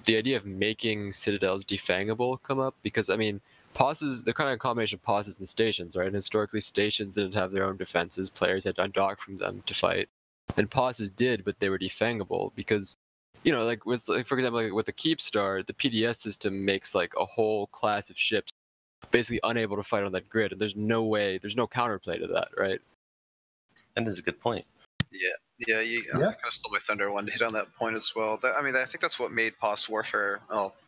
the idea of making Citadels defangable come up? Because I mean, posses, they're kind of a combination of posses and stations, right? And historically, stations didn't have their own defenses. Players had to undock from them to fight. And posses did, but they were defangable because, like for example, with the Keepstar, the PDS system makes like a whole class of ships basically unable to fight on that grid, and there's no counterplay to that, right? That is a good point. Yeah, you kind of stole my thunder. I wanted to hit on that point as well. I think that's what made POS warfare,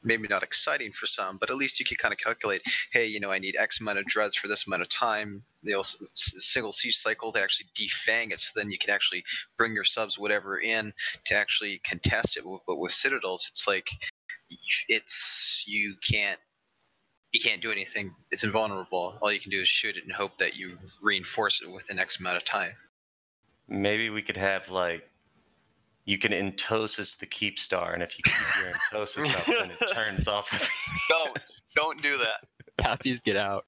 maybe not exciting for some, but at least you could kind of calculate, hey, I need X amount of dreads for this amount of time. Single siege cycle to actually defang it, so then you can actually bring your subs whatever in to actually contest it. But with Citadels, it's like you can't do anything. It's invulnerable. All you can do is shoot it and hope that you reinforce it within X amount of time. Maybe we could have you can entosis the Keepstar, and if you keep your entosis up, then it turns off. Don't do that. Pappies, get out.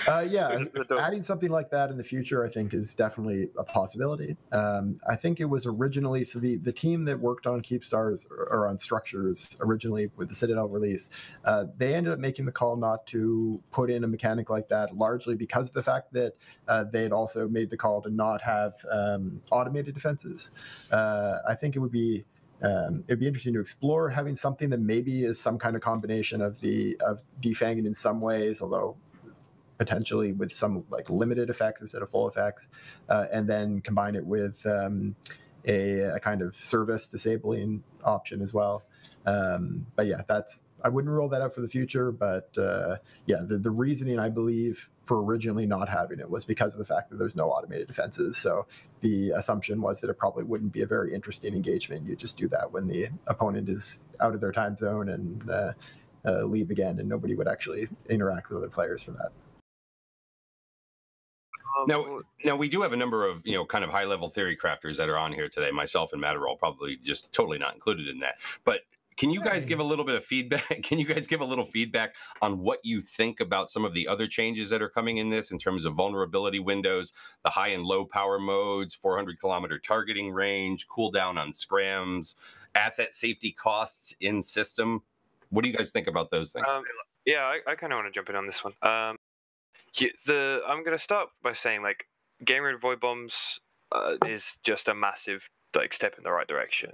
Yeah, adding something like that in the future, I think, is definitely a possibility. I think it was originally, so the team that worked on Keepstars or on Structures originally with the Citadel release, they ended up making the call not to put in a mechanic like that, largely because of the fact that they had also made the call to not have automated defenses. I think it would be it'd be interesting to explore having something that maybe is some kind of combination of defanging in some ways, although potentially with some like limited effects instead of full effects, and then combine it with a kind of service disabling option as well. But yeah, I wouldn't rule that out for the future. But yeah, the reasoning, I believe, for originally not having it was because of the fact that there's no automated defenses. So the assumption was that it probably wouldn't be a very interesting engagement. You just do that when the opponent is out of their time zone and leave again, and nobody would actually interact with other players for that. Now we do have a number of kind of high level theory crafters that are on here today. Myself and Matterall probably just totally not included in that. But can you guys give a little bit of feedback? Can you guys give a little feedback on what you think about some of the other changes that are coming in this in terms of vulnerability windows, the high and low power modes, 400-kilometer targeting range, cooldown on scrams, asset safety costs in system? What do you guys think about those things? Yeah, I kind of want to jump in on this one. I'm going to start by saying, like, getting rid of void bombs is just a massive step in the right direction.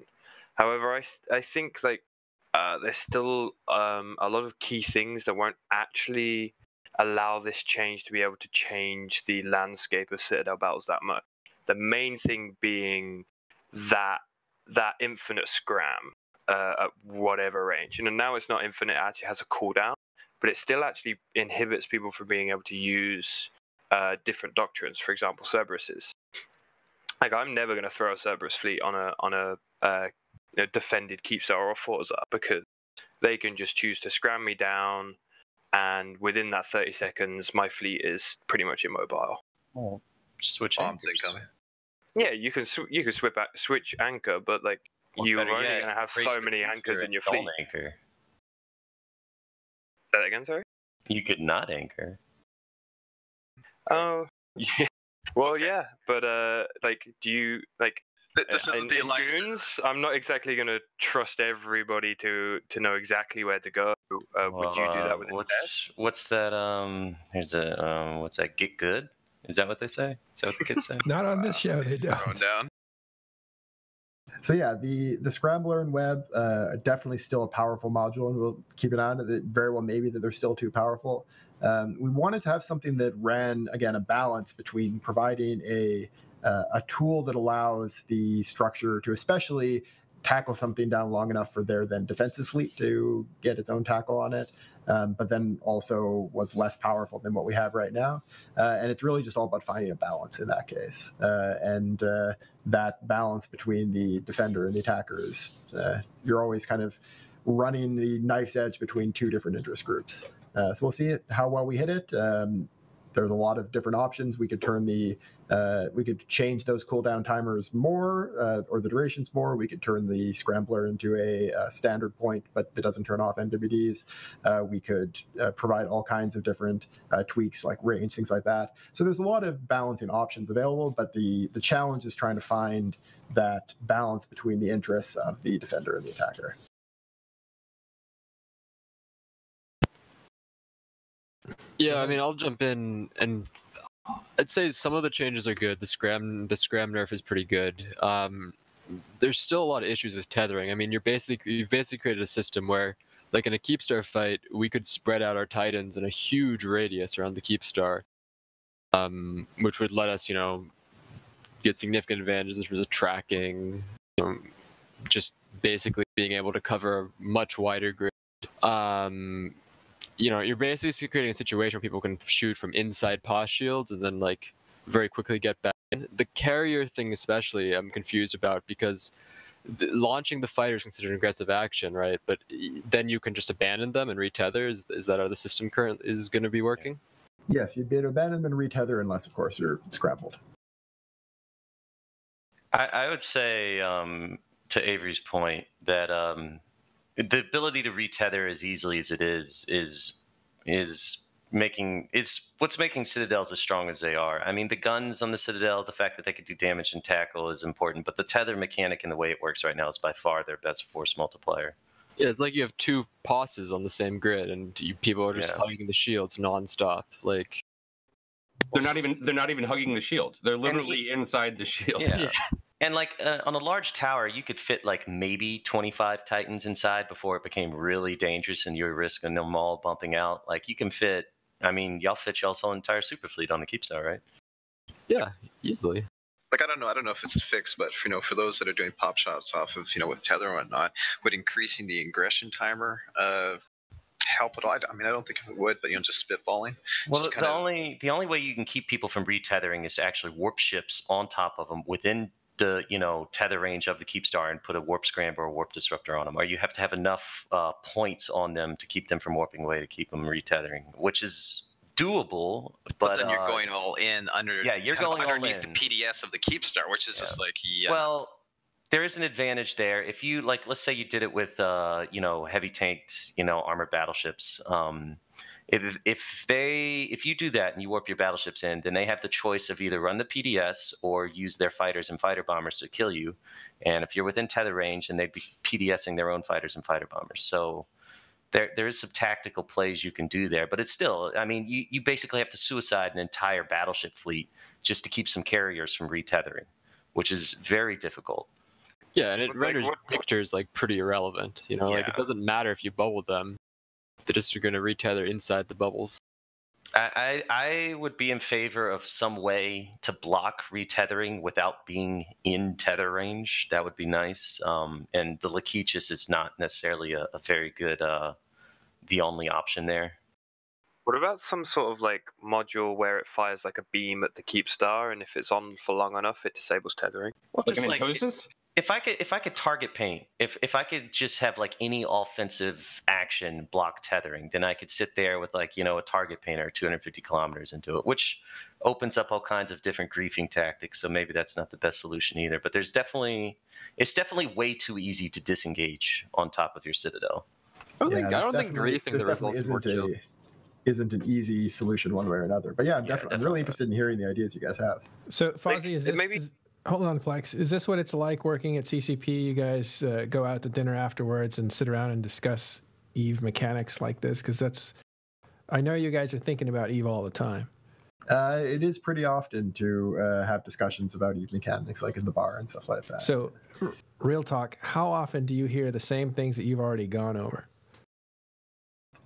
However, I think there's still a lot of key things that won't actually allow this change to be able to change the landscape of Citadel battles that much. The main thing being that infinite scram at whatever range. Now it's not infinite; it actually has a cooldown. But it still actually inhibits people from being able to use different doctrines. For example, Cerberus's. Like, I'm never going to throw a Cerberus fleet on a defended Keepstar or Forza because they can just choose to scram me down, and within that 30 seconds, my fleet is pretty much immobile. Oh, switch bombs incoming. Yeah, you can switch anchor, but you're only going to have so many anchors in your fleet. Anchor. Say that again, sorry? You could not anchor. Oh, yeah. Well, yeah, but do you This isn't the Alliance. Goons, I'm not exactly going to trust everybody to know exactly where to go. Would you do that with what's that? Here's what's that? Get good? Is that what they say? Is that what the kids say? Not on this show, they don't. Going down. So yeah, the Scrambler and Web definitely still a powerful module, and we'll keep an eye on it. Very well, maybe that they're still too powerful. We wanted to have something that ran, again, a balance between providing a tool that allows the structure to especially tackle something down long enough for their then defensive fleet to get its own tackle on it, but then also was less powerful than what we have right now. And it's really just all about finding a balance in that case. And that balance between the defender and the attackers, you're always kind of running the knife's edge between two different interest groups. So we'll see how well we hit it. There's a lot of different options. We could we could change those cooldown timers more, or the durations more. We could turn the Scrambler into a standard point, but it doesn't turn off NWDs. We could provide all kinds of different tweaks like range, things like that. So there's a lot of balancing options available, but the challenge is trying to find that balance between the interests of the defender and the attacker. Yeah, I mean, I'll jump in, and I'd say some of the changes are good. The scram nerf is pretty good. There's still a lot of issues with tethering. I mean, you've basically created a system where, like in a Keepstar fight, we could spread out our Titans in a huge radius around the Keepstar, which would let us, get significant advantages in terms of tracking, just basically being able to cover a much wider grid. You're basically creating a situation where people can shoot from inside pos shields and then very quickly get back in. The carrier thing especially I'm confused about, because launching the fighter is considered aggressive action, right? But then you can just abandon them and retether. Is that how the system currently is going to be working? Yes, you'd be able to abandon them and retether unless, of course, you're scrambled. I would say, to Avery's point, that the ability to retether as easily as it is what's making Citadels as strong as they are. I mean, the guns on the Citadel, the fact that they could do damage and tackle is important, but the tether mechanic and the way it works right now is by far their best force multiplier. Yeah, it's like you have two bosses on the same grid, and people are just Yeah. hugging the shields nonstop. Like They're not even hugging the shields. They're literally inside the shield. Yeah. And like on a large tower, you could fit like maybe 25 Titans inside before it became really dangerous and you were risking them all bumping out. Like you can fit, I mean, y'all fit y'all's whole entire super fleet on the Keepstar, right? yeah, easily. Like I don't know if it's fixed, but for those that are doing pop shots off of with tether and whatnot, would increasing the ingression timer help at all? I mean, I don't think it would, but just spitballing. Well, the only way you can keep people from retethering is to actually warp ships on top of them within the tether range of the Keepstar and put a warp scrambler or warp disruptor on them, or you have to have enough points on them to keep them from warping away to keep them retethering, which is doable. But then you're going all in under. Yeah, you're going underneath all in. the PDS of the Keepstar, which is just like Well, there is an advantage there. If you let's say you did it with heavy tanked armored battleships. If you do that and you warp your battleships in, then they have the choice of either run the PDS or use their fighters and fighter bombers to kill you. And if you're within tether range, then they'd be PDSing their own fighters and fighter bombers. So there is some tactical plays you can do there, but it's still, I mean, you basically have to suicide an entire battleship fleet just to keep some carriers from retethering, which is very difficult. Yeah, and it renders pictures like pretty irrelevant. Like it doesn't matter if you bubble them. They're just going to retether inside the bubbles. I would be in favor of some way to block retethering without being in tether range. That would be nice. And the Lachesis is not necessarily a very good, the only option there. What about some sort of like module where it fires like a beam at the Keepstar, and if it's on for long enough, it disables tethering? Well, Like an Entosis? If I could target paint, if I could just have like any offensive action block tethering, then I could sit there with a target painter 250 kilometers into it, which opens up all kinds of different griefing tactics. So maybe that's not the best solution either. But it's definitely way too easy to disengage on top of your Citadel. I don't think griefing the results is more chill. Isn't an easy solution one way or another. But I'm really interested in hearing the ideas you guys have. So Fozzie, is this? Hold on, Plex. Is this what it's like working at CCP? You guys go out to dinner afterwards and sit around and discuss EVE mechanics like this? Because I know you guys are thinking about EVE all the time. It is pretty often to have discussions about EVE mechanics, like in the bar and stuff like that. So, real talk, how often do you hear the same things that you've already gone over?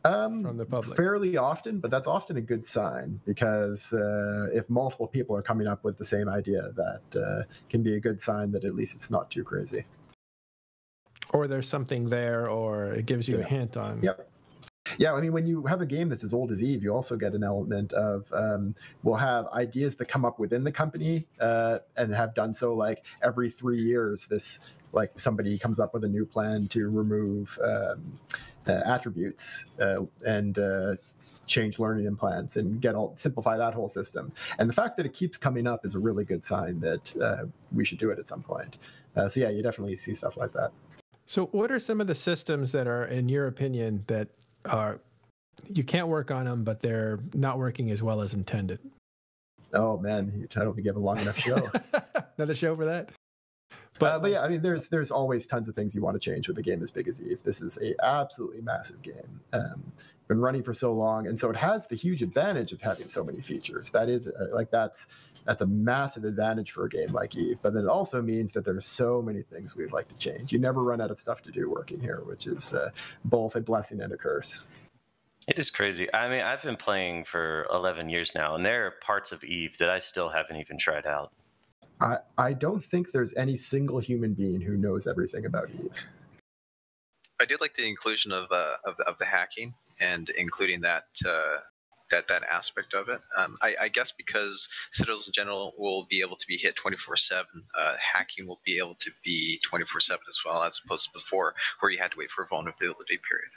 From the public? Fairly often, but that's often a good sign, because if multiple people are coming up with the same idea, that can be a good sign that at least it's not too crazy. Or there's something there, or it gives you a hint on... Yep. Yeah, I mean, when you have a game that's as old as EVE, you also get an element of, we'll have ideas that come up within the company and have done so like every 3 years. Like somebody comes up with a new plan to remove attributes and change learning implants and simplify that whole system. And the fact that it keeps coming up is a really good sign that we should do it at some point. So yeah, you definitely see stuff like that. So what are some of the systems that are, in your opinion, that you can't work on them, but they're not working as well as intended? Oh man, I don't think you have a long enough show. Another show for that? But yeah, I mean, there's always tons of things you want to change with a game as big as EVE. This is a absolutely massive game. Been running for so long, and so it has the huge advantage of having so many features. That is that's a massive advantage for a game like EVE. But then it also means that there's so many things we'd like to change. You never run out of stuff to do working here, which is both a blessing and a curse. It is crazy. I mean, I've been playing for 11 years now, and there are parts of EVE that I still haven't even tried out. I don't think there's any single human being who knows everything about EVE. I did like the inclusion of the hacking and including that aspect of it. I guess because Citadels in general will be able to be hit 24/7, hacking will be able to be 24/7 as well, as opposed to before where you had to wait for a vulnerability period.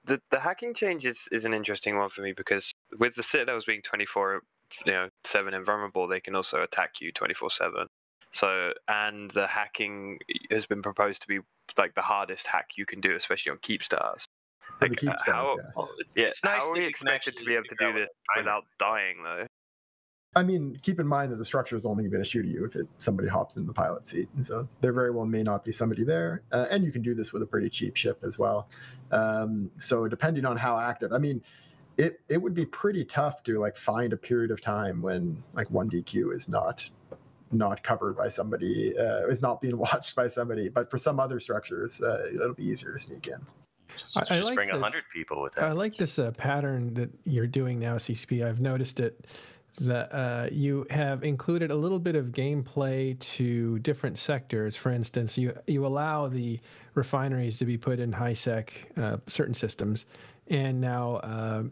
The hacking change is an interesting one for me, because with the Citadels being 24/7 invulnerable, they can also attack you 24/7. So, and the hacking has been proposed to be like the hardest hack you can do, especially on Keepstars. For the keep how, stones, yes. yeah, It's nice how are that we you can expected to be actually able to figure do out this what time without dying, though? I mean, keep in mind that the structure is only going to shoot at you if somebody hops in the pilot seat. And so there very well may not be somebody there. And you can do this with a pretty cheap ship as well. So depending on how active, I mean, it would be pretty tough to like find a period of time when like 1DQ is not covered by somebody, is not being watched by somebody. But for some other structures, it'll be easier to sneak in. Just like bring this. 100 people with that. I like this pattern that you're doing now, CCP. I've noticed it, that you have included a little bit of gameplay to different sectors. For instance, you allow the refineries to be put in high-sec certain systems, and now,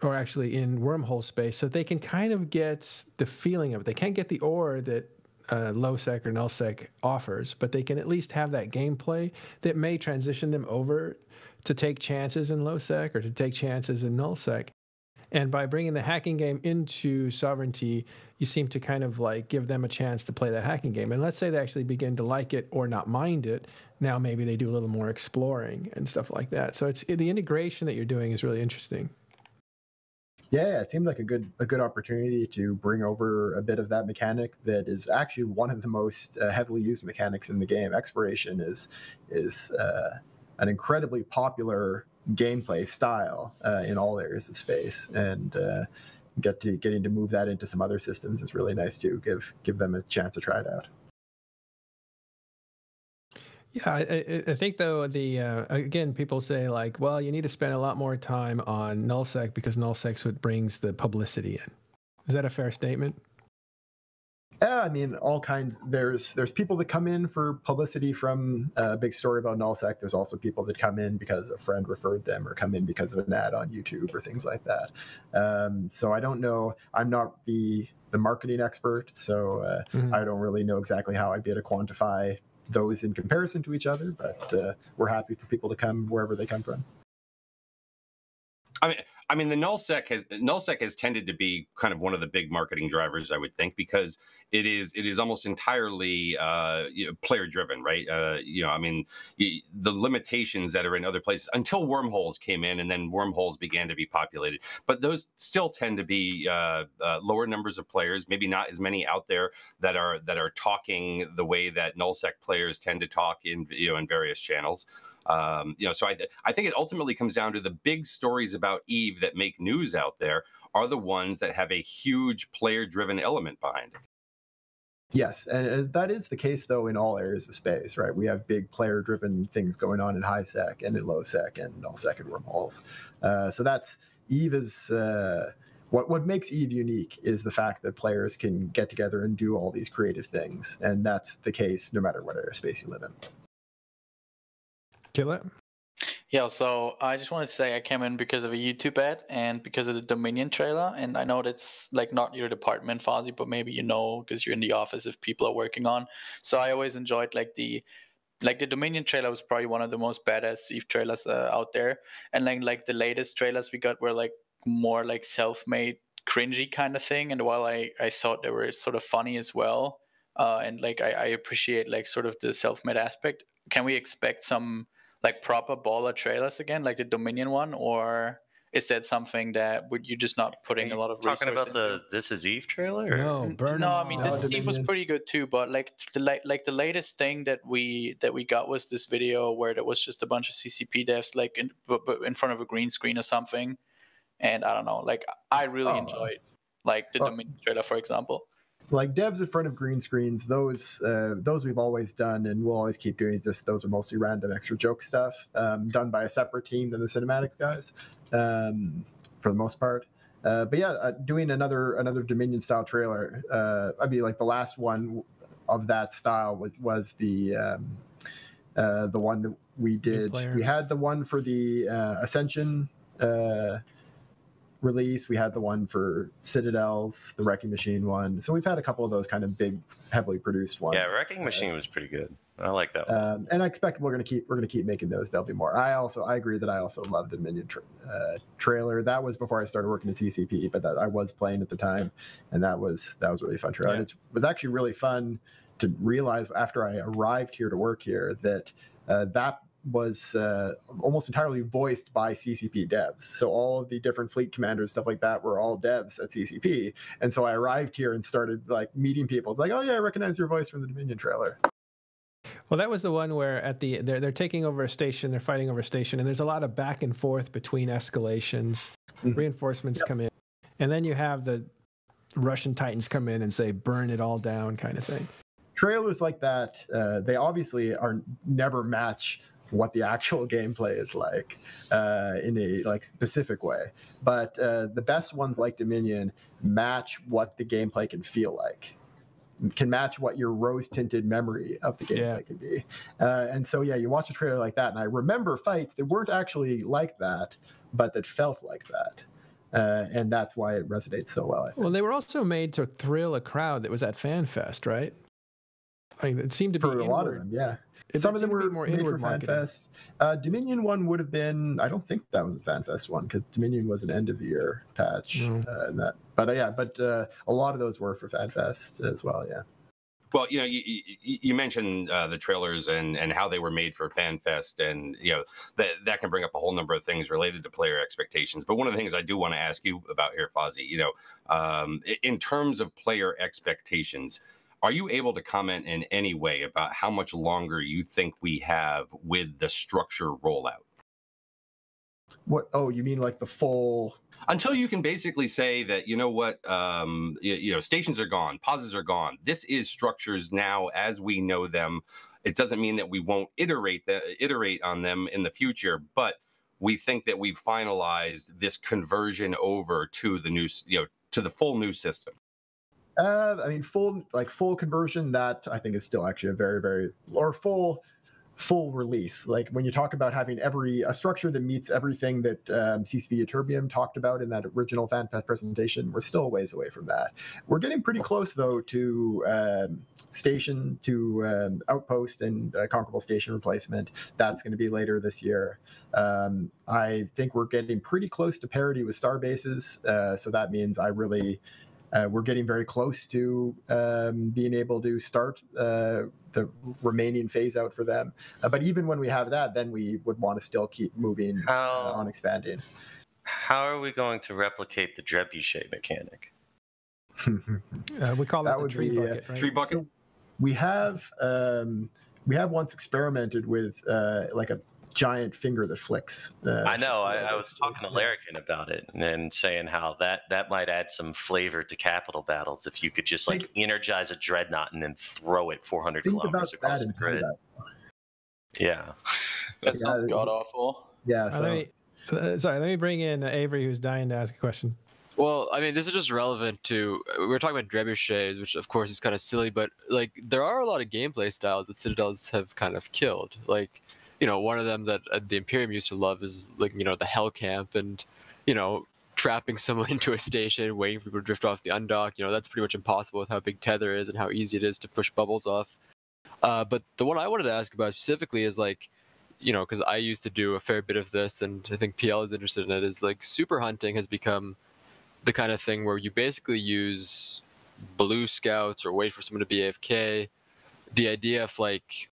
or actually in wormhole space, so they can kind of get the feeling of it. They can't get the ore that low-sec or null-sec offers, but they can at least have that gameplay that may transition them over to take chances in low-sec or to take chances in null-sec. And by bringing the hacking game into Sovereignty, you seem to kind of like give them a chance to play that hacking game. And let's say they actually begin to like it or not mind it. Now maybe they do a little more exploring and stuff like that. So the integration that you're doing is really interesting. Yeah, it seemed like a good opportunity to bring over a bit of that mechanic that is actually one of the most heavily used mechanics in the game. Exploration is an incredibly popular gameplay style in all areas of space, and getting to move that into some other systems is really nice too. Give them a chance to try it out. Yeah, I think though again, people say like, well, you need to spend a lot more time on nullsec because nullsec's what brings the publicity in. Is that a fair statement? Yeah, I mean, all kinds. There's people that come in for publicity from a big story about nullsec. There's also people that come in because a friend referred them, or come in because of an ad on YouTube or things like that. So I don't know. I'm not the marketing expert, so I don't really know exactly how I'd be able to quantify those in comparison to each other. But we're happy for people to come wherever they come from. I mean, the nullsec has tended to be kind of one of the big marketing drivers, I would think, because it is almost entirely player driven, right? I mean, the limitations that are in other places until wormholes came in, and then wormholes began to be populated. But those still tend to be lower numbers of players, maybe not as many out there that are talking the way that nullsec players tend to talk in various channels. So I think it ultimately comes down to the big stories about Eve that make news out there are the ones that have a huge player-driven element behind it. Yes, and that is the case, though, in all areas of space, right? We have big player-driven things going on in high sec and in low sec and null sec and wormholes. So that's Eve is what makes Eve unique is the fact that players can get together and do all these creative things, and that's the case no matter what airspace you live in. Kill it. Yeah, so I just want to say I came in because of a YouTube ad and because of the Dominion trailer, and I know that's like not your department, Fozzie, but maybe because you're in the office if people are working on. So I always enjoyed the Dominion trailer was probably one of the most badass Eve trailers out there, and like the latest trailers we got were like more like self-made cringy kind of thing, and while I thought they were sort of funny as well, and like I appreciate like sort of the self-made aspect. Can we expect some like proper baller trailers again, like the Dominion one, or is that something that you just not putting a lot of resources talking about into? the This Is Eve trailer? No, burn No, them I mean all. This Is Eve was pretty good too, but like the latest thing that we got was this video where there was just a bunch of CCP devs like in front of a green screen or something, and I don't know, like I really enjoyed like the Dominion trailer, for example. Like devs in front of green screens, those we've always done and we'll always keep doing. Just those are mostly random extra joke stuff done by a separate team than the cinematics guys for the most part. But yeah, doing another Dominion style trailer. I mean, like the last one of that style was the one that we did. We had the one for the Ascension release. We had the one for Citadels, the Wrecking Machine one. So we've had a couple of those kind of big, heavily produced ones. Yeah, Wrecking Machine was pretty good. I like that one. And I expect we're gonna keep making those. There'll be more. I agree that I also love the Dominion trailer. That was before I started working at CCP, but that I was playing at the time, and that was really fun trailer. Yeah. It was actually really fun to realize after I arrived here to work here that was almost entirely voiced by CCP devs. So all of the different fleet commanders, stuff like that, were all devs at CCP. And so I arrived here and started like meeting people. It's like, oh yeah, I recognize your voice from the Dominion trailer. Well, that was the one where they're taking over a station, they're fighting over a station, and there's a lot of back and forth between escalations. Reinforcements come in, and then you have the Russian Titans come in and say, burn it all down kind of thing. Trailers like that, they obviously never match what the actual gameplay is like in a like specific way. But the best ones like Dominion match what the gameplay can feel like. Can match what your rose-tinted memory of the gameplay can be. And so, yeah, you watch a trailer like that, and I remember fights that weren't actually like that, but that felt like that. And that's why it resonates so well. Well, they were also made to thrill a crowd that was at FanFest, right? I mean, it seemed to be for a lot of them, yeah. Some of them were more made inward for FanFest. Dominion one would have been. I don't think that was a FanFest one because Dominion was an end of the year patch. And that, but a lot of those were for FanFest as well. Yeah. Well, you know, you mentioned the trailers and how they were made for FanFest, and you know that can bring up a whole number of things related to player expectations. But one of the things I do want to ask you about here, Fozzie, you know, in terms of player expectations, are you able to comment in any way about how much longer you think we have with the structure rollout? What? Oh, you mean like the full? Until you can basically say that, you know what, you know, stations are gone, pauses are gone. This is structures now as we know them. It doesn't mean that we won't iterate on them in the future, but we think that we've finalized this conversion over to the new, you know, to the full new system. I mean, full conversion. That I think is still actually a very, very or full release. Like when you talk about having a structure that meets everything that CCP Ytterbium talked about in that original FanFest presentation, we're still a ways away from that. We're getting pretty close though to station to outpost and conquerable station replacement. That's going to be later this year. I think we're getting pretty close to parity with star bases. So that means we're getting very close to being able to start the remaining phase out for them. But even when we have that, then we would want to still keep moving on expanding. How are we going to replicate the trebuchet mechanic? We call that the tree bucket, right? Tree bucket. So we have once experimented with like a giant finger that flicks. I know. I was talking to Larrikin about it and saying how that might add some flavor to capital battles if you could just like energize a dreadnought and then throw it 400 kilometers across the grid. Yeah. That sounds god awful. Yeah. So. Let me bring in Avery, who's dying to ask a question. Well, I mean, this is just relevant to, we were talking about trebuchets, which of course is kind of silly, but like there are a lot of gameplay styles that Citadels have kind of killed. Like, you know, one of them that the Imperium used to love is like, you know, the Hell Camp and, you know, trapping someone into a station, waiting for people to drift off the undock. You know, that's pretty much impossible with how big Tether is and how easy it is to push bubbles off. But the one I wanted to ask about specifically is like, you know, because I used to do a fair bit of this and I think PL is interested in it, is like super hunting has become the kind of thing where you basically use blue scouts or wait for someone to be AFK. The idea of like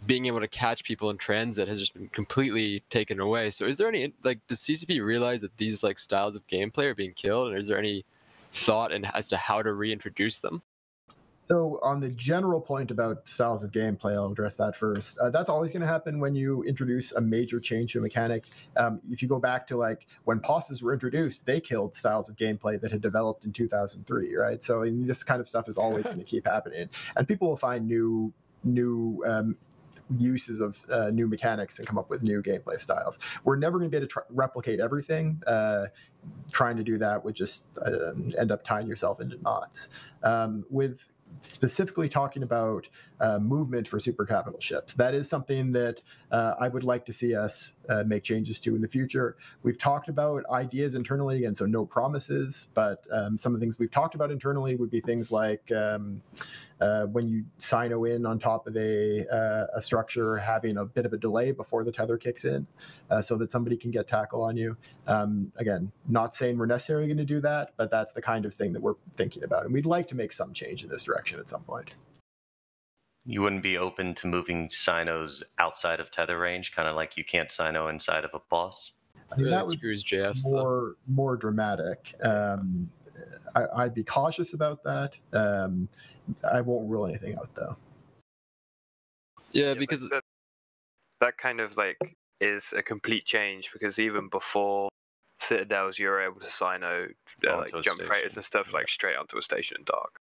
being able to catch people in transit has just been completely taken away. So is there any, like, does CCP realize that these like styles of gameplay are being killed, and is there any thought as to how to reintroduce them? So on the general point about styles of gameplay, I'll address that first. That's always going to happen when you introduce a major change to a mechanic. If you go back to like when POSs were introduced, they killed styles of gameplay that had developed in 2003, right? So this kind of stuff is always going to keep happening, and people will find new uses of new mechanics and come up with new gameplay styles. We're never going to be able to replicate everything. Trying to do that would just end up tying yourself into knots. With specifically talking about movement for super capital ships, that is something that I would like to see us make changes to in the future. We've talked about ideas internally, again, so no promises, but some of the things we've talked about internally would be things like when you sino in on top of a structure, having a bit of a delay before the tether kicks in so that somebody can get tackle on you. Again, not saying we're necessarily going to do that, but that's the kind of thing that we're thinking about. And we'd like to make some change in this direction at some point. You wouldn't be open to moving Sinos outside of tether range, kind of like you can't Sino inside of a boss? I mean, Really that would screws JFs more dramatic. I'd be cautious about that. I won't rule anything out though. Yeah, because that kind of like is a complete change, because even before Citadels, you were able to Sino like jump freighters and stuff like straight onto a station in Dark.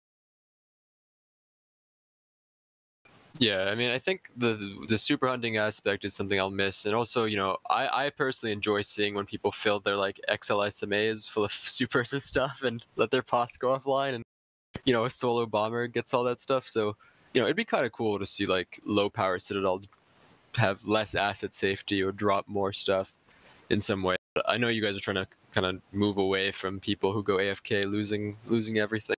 yeah, I mean, I think the super hunting aspect is something I'll miss, and also, you know, I personally enjoy seeing when people fill their like XL SMAs full of supers and stuff, and let their pots go offline, and you know, a solo bomber gets all that stuff. So, you know, it'd be kind of cool to see like low power Citadel have less asset safety or drop more stuff in some way. But I know you guys are trying to kind of move away from people who go AFK losing everything.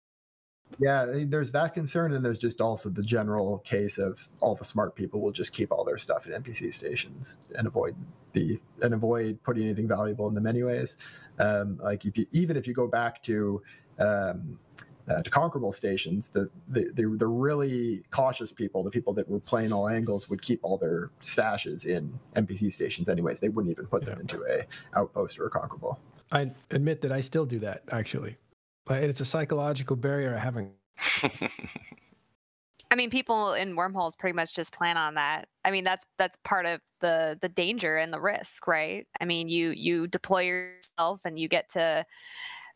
Yeah, there's that concern, and there's just also the general case of all the smart people will just keep all their stuff at NPC stations and avoid putting anything valuable in them anyways. Like even if you go back to conquerable stations, the really cautious people, the people that were playing all angles, would keep all their stashes in NPC stations anyways. They wouldn't even put them into a outpost or a conquerable. I admit that I still do that, actually. It's a psychological barrier I haven't. I mean, people in wormholes pretty much just plan on that. I mean, that's part of the danger and the risk, right? I mean, you deploy yourself and you get to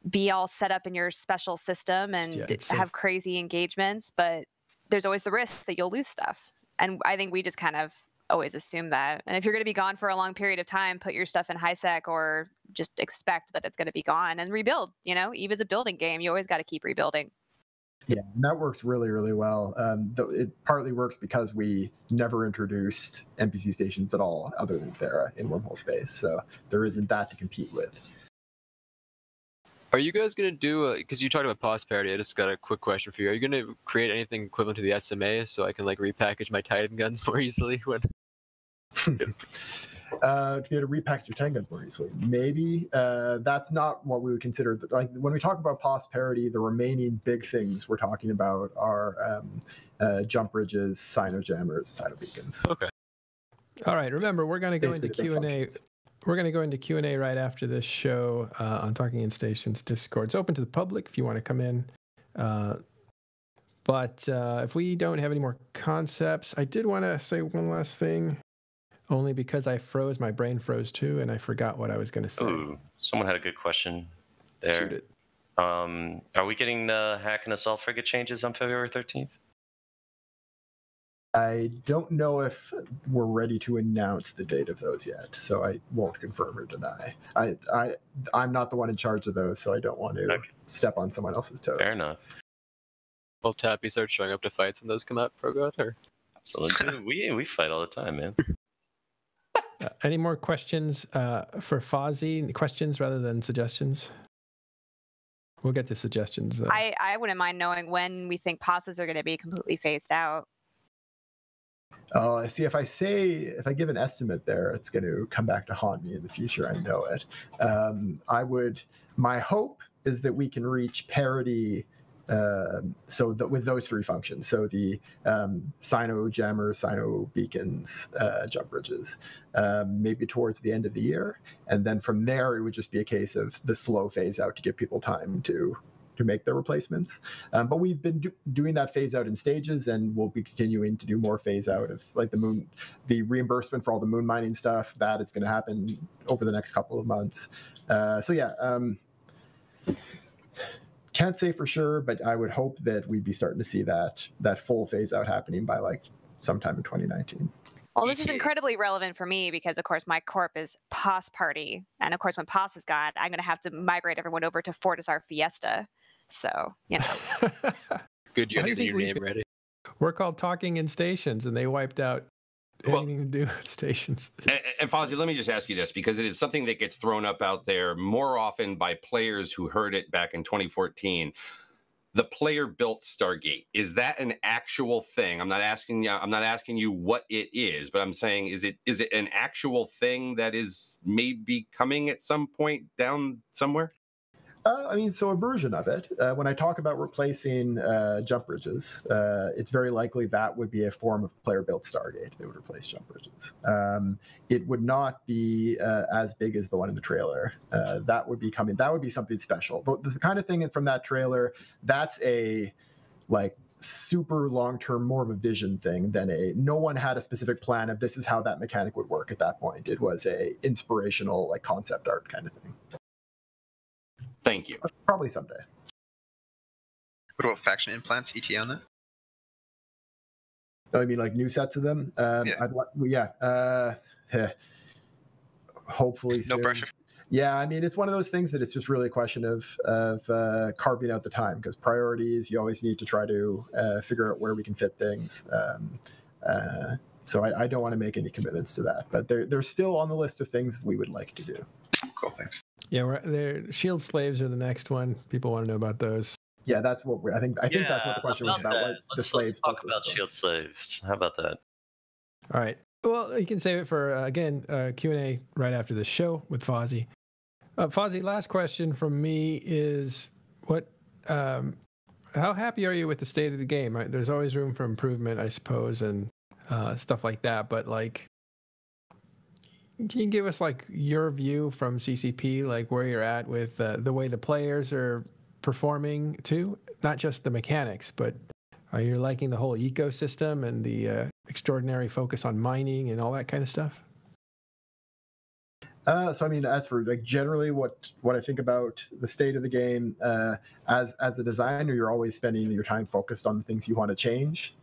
be all set up in your special system and have crazy engagements, but there's always the risk that you'll lose stuff. And I think we just kind of always assume that. And if you're going to be gone for a long period of time, put your stuff in high sec or just expect that it's going to be gone and rebuild. You know, Eve is a building game. You always got to keep rebuilding. Yeah, and that works really, really well. It partly works because we never introduced NPC stations at all other than Thera in wormhole space. So there isn't that to compete with. Are you guys going to do, because you talked about pos parity, I just got a quick question for you. Are you going to create anything equivalent to the SMA so I can like repackage my Titan guns more easily? To be able to repackage your Titan guns more easily. Maybe. That's not what we would consider. Like when we talk about pos parity, the remaining big things we're talking about are jump bridges, Sino jammers, Sino beacons. Okay. All right. Remember, we're going to go into Q&A. We're going to go into Q&A right after this show on Talking in Stations Discord. It's open to the public if you want to come in. But if we don't have any more concepts, I did want to say one last thing, only because I froze. My brain froze too, and I forgot what I was going to say. Ooh, someone had a good question there. Shoot it. Are we getting the hack and assault frigate changes on February 13th? I don't know if we're ready to announce the date of those yet, so I won't confirm or deny. I'm not the one in charge of those, so I don't want to step on someone else's toes. Fair enough. Will Tappy start showing up to fights when those come out, Progot? Or? Absolutely. we fight all the time, man. Any more questions for Fozzie? Questions rather than suggestions? We'll get to suggestions. I wouldn't mind knowing when we think passes are going to be completely phased out. See, if I give an estimate there, it's going to come back to haunt me in the future. I know it. My hope is that we can reach parity. With those three functions, so the Sino jammers, Sino beacons, jump bridges, maybe towards the end of the year, and then from there it would just be a case of the slow phase out to give people time to make their replacements. But we've been doing that phase out in stages, and we'll be continuing to do more phase out of like the reimbursement for all the moon mining stuff. That is going to happen over the next couple of months. Can't say for sure, but I would hope that we'd be starting to see that full phase out happening by like sometime in 2019. Well, this is incredibly relevant for me because, of course, my corp is POS Party. And, of course, when POS is gone, I'm going to have to migrate everyone over to Fortizar Fiesta. So, you know. Good, you have your name ready. We're called Talking in Stations, and they wiped out anything to do with stations. And Fozzie, let me just ask you this, because it is something that gets thrown up out there more often by players who heard it back in 2014. The player built Stargate, is that an actual thing? I'm not asking you what it is, but I'm saying is it an actual thing that is maybe coming at some point down somewhere? I mean, so a version of it. When I talk about replacing jump bridges, it's very likely that would be a form of player-built Stargate. They would replace jump bridges. It would not be as big as the one in the trailer. That would be coming. That would be something special. The kind of thing from that trailer, that's a like super long-term, more of a vision thing than no one had a specific plan of this is how that mechanic would work at that point. It was a inspirational like concept art kind of thing. Thank you. Probably someday. What about faction implants? ETA on that? Oh, I mean, like new sets of them. Hopefully, soon. No pressure. Yeah, I mean, it's one of those things that it's just really a question of carving out the time, because priorities, you always need to try to figure out where we can fit things. So I don't want to make any commitments to that, but they're still on the list of things we would like to do. Cool, thanks. Yeah, Shield slaves are the next one. People want to know about those. Yeah, that's what I think that's what the question was about. The slaves. Let's talk about Shield slaves. How about that? All right. Well, you can save it for Q&A right after the show with Fozzie. Fozzie, last question from me is how happy are you with the state of the game? Right? There's always room for improvement, I suppose, and stuff like that. But like, can you give us like your view from CCP, like where you're at with the way the players are performing too? Not just the mechanics, but are you liking the whole ecosystem and the extraordinary focus on mining and all that kind of stuff? So I mean, as for like generally what I think about the state of the game, as a designer, you're always spending your time focused on the things you want to change.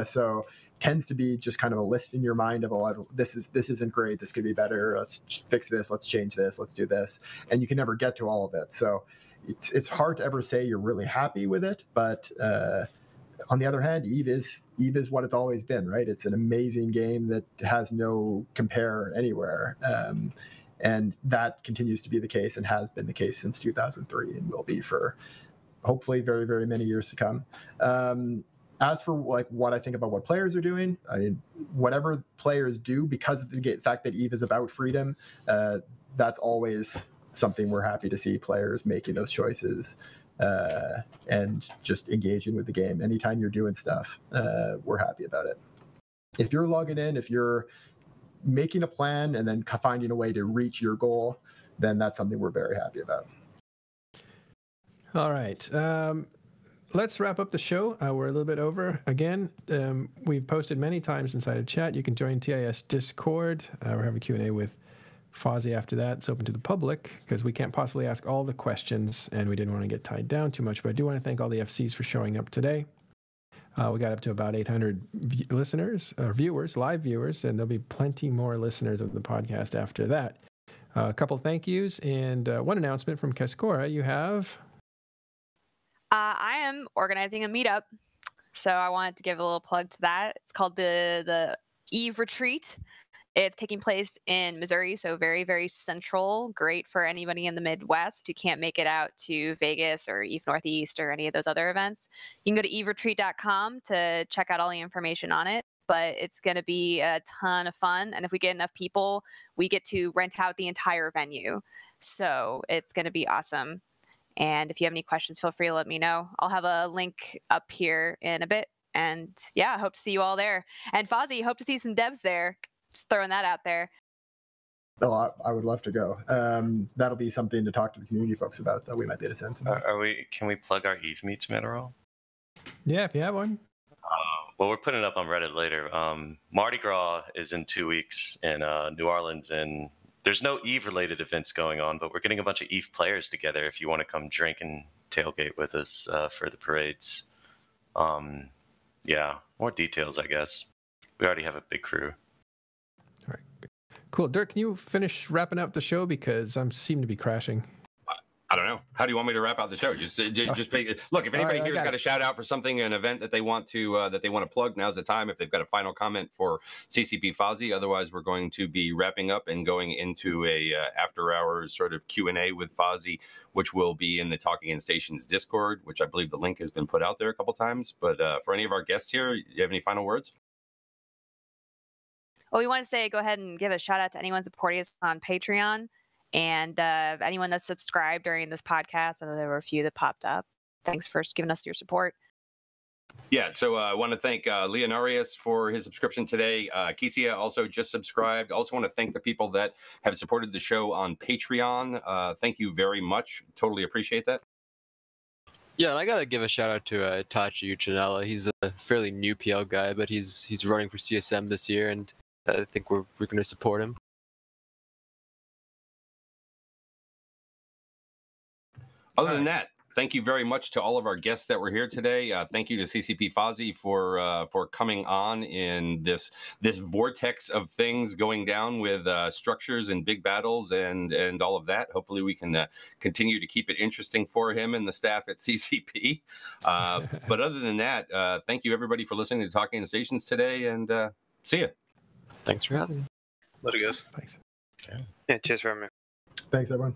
So tends to be just kind of a list in your mind of, oh, this isn't great, this could be better, let's fix this, let's change this, let's do this, and you can never get to all of it. So it's hard to ever say you're really happy with it, but on the other hand, Eve is what it's always been, right? It's an amazing game that has no compare anywhere. And that continues to be the case and has been the case since 2003 and will be for hopefully very, very many years to come. As for like what I think about what players are doing, I mean, whatever players do, because of the fact that Eve is about freedom, that's always something we're happy to see players making those choices and just engaging with the game. Anytime you're doing stuff, we're happy about it. If you're logging in, if you're making a plan and then finding a way to reach your goal, then that's something we're very happy about. All right. Let's wrap up the show. We're a little bit over again. We've posted many times inside of chat. You can join TIS Discord. We're having Q&A with Fozzie after that. It's open to the public because we can't possibly ask all the questions and we didn't want to get tied down too much, but I do want to thank all the FCs for showing up today. We got up to about 800 viewers, live viewers, and there'll be plenty more listeners of the podcast after that. A couple thank yous and one announcement from Kaskora. You have... I am organizing a meetup, so I wanted to give a little plug to that. It's called the Eve Retreat. It's taking place in Missouri, so very, very central. Great for anybody in the Midwest who can't make it out to Vegas or Eve Northeast or any of those other events. You can go to everetreat.com to check out all the information on it, but it's going to be a ton of fun. And if we get enough people, we get to rent out the entire venue. So it's going to be awesome. And if you have any questions, feel free to let me know. I'll have a link up here in a bit. And yeah, I hope to see you all there. And Fozzie, hope to see some devs there. Just throwing that out there. Oh, I would love to go. That'll be something to talk to the community folks about that we might be able to send some. Can we plug our Eve Meets Mineral? Yeah, if you have one. Well, we're putting it up on Reddit later. Mardi Gras is in 2 weeks in New Orleans, and there's no Eve-related events going on, but we're getting a bunch of Eve players together if you want to come drink and tailgate with us for the parades. Yeah, more details, I guess. We already have a big crew. All right. Cool. Dirk, can you finish wrapping up the show because I seem to be crashing? I don't know. How do you want me to wrap out the show? Just look. If anybody here's got a shout out for something, an event that they want to plug, now's the time. If they've got a final comment for CCP Fozzie, otherwise we're going to be wrapping up and going into a after hours sort of Q&A with Fozzie, which will be in the Talking in Stations Discord, which I believe the link has been put out there a couple times. But for any of our guests here, you have any final words? Well, we want to say go ahead and give a shout out to anyone supporting us on Patreon. And anyone that's subscribed during this podcast, I know there were a few that popped up. Thanks for giving us your support. Yeah, so I want to thank Leonarius for his subscription today. Kisia also just subscribed. Also want to thank the people that have supported the show on Patreon. Thank you very much. Totally appreciate that. Yeah, and I gotta give a shout out to Itachi Uchinella. He's a fairly new PL guy, but he's running for CSM this year, and I think we're going to support him. Other than that, thank you very much to all of our guests that were here today. Thank you to CCP Fozzie for coming on in this vortex of things going down with structures and big battles and all of that. Hopefully, we can continue to keep it interesting for him and the staff at CCP. But other than that, thank you everybody for listening to Talking in the Stations today, and see you. Thanks for having me. Let it go. Thanks. Yeah, cheers for having me. Thanks, everyone.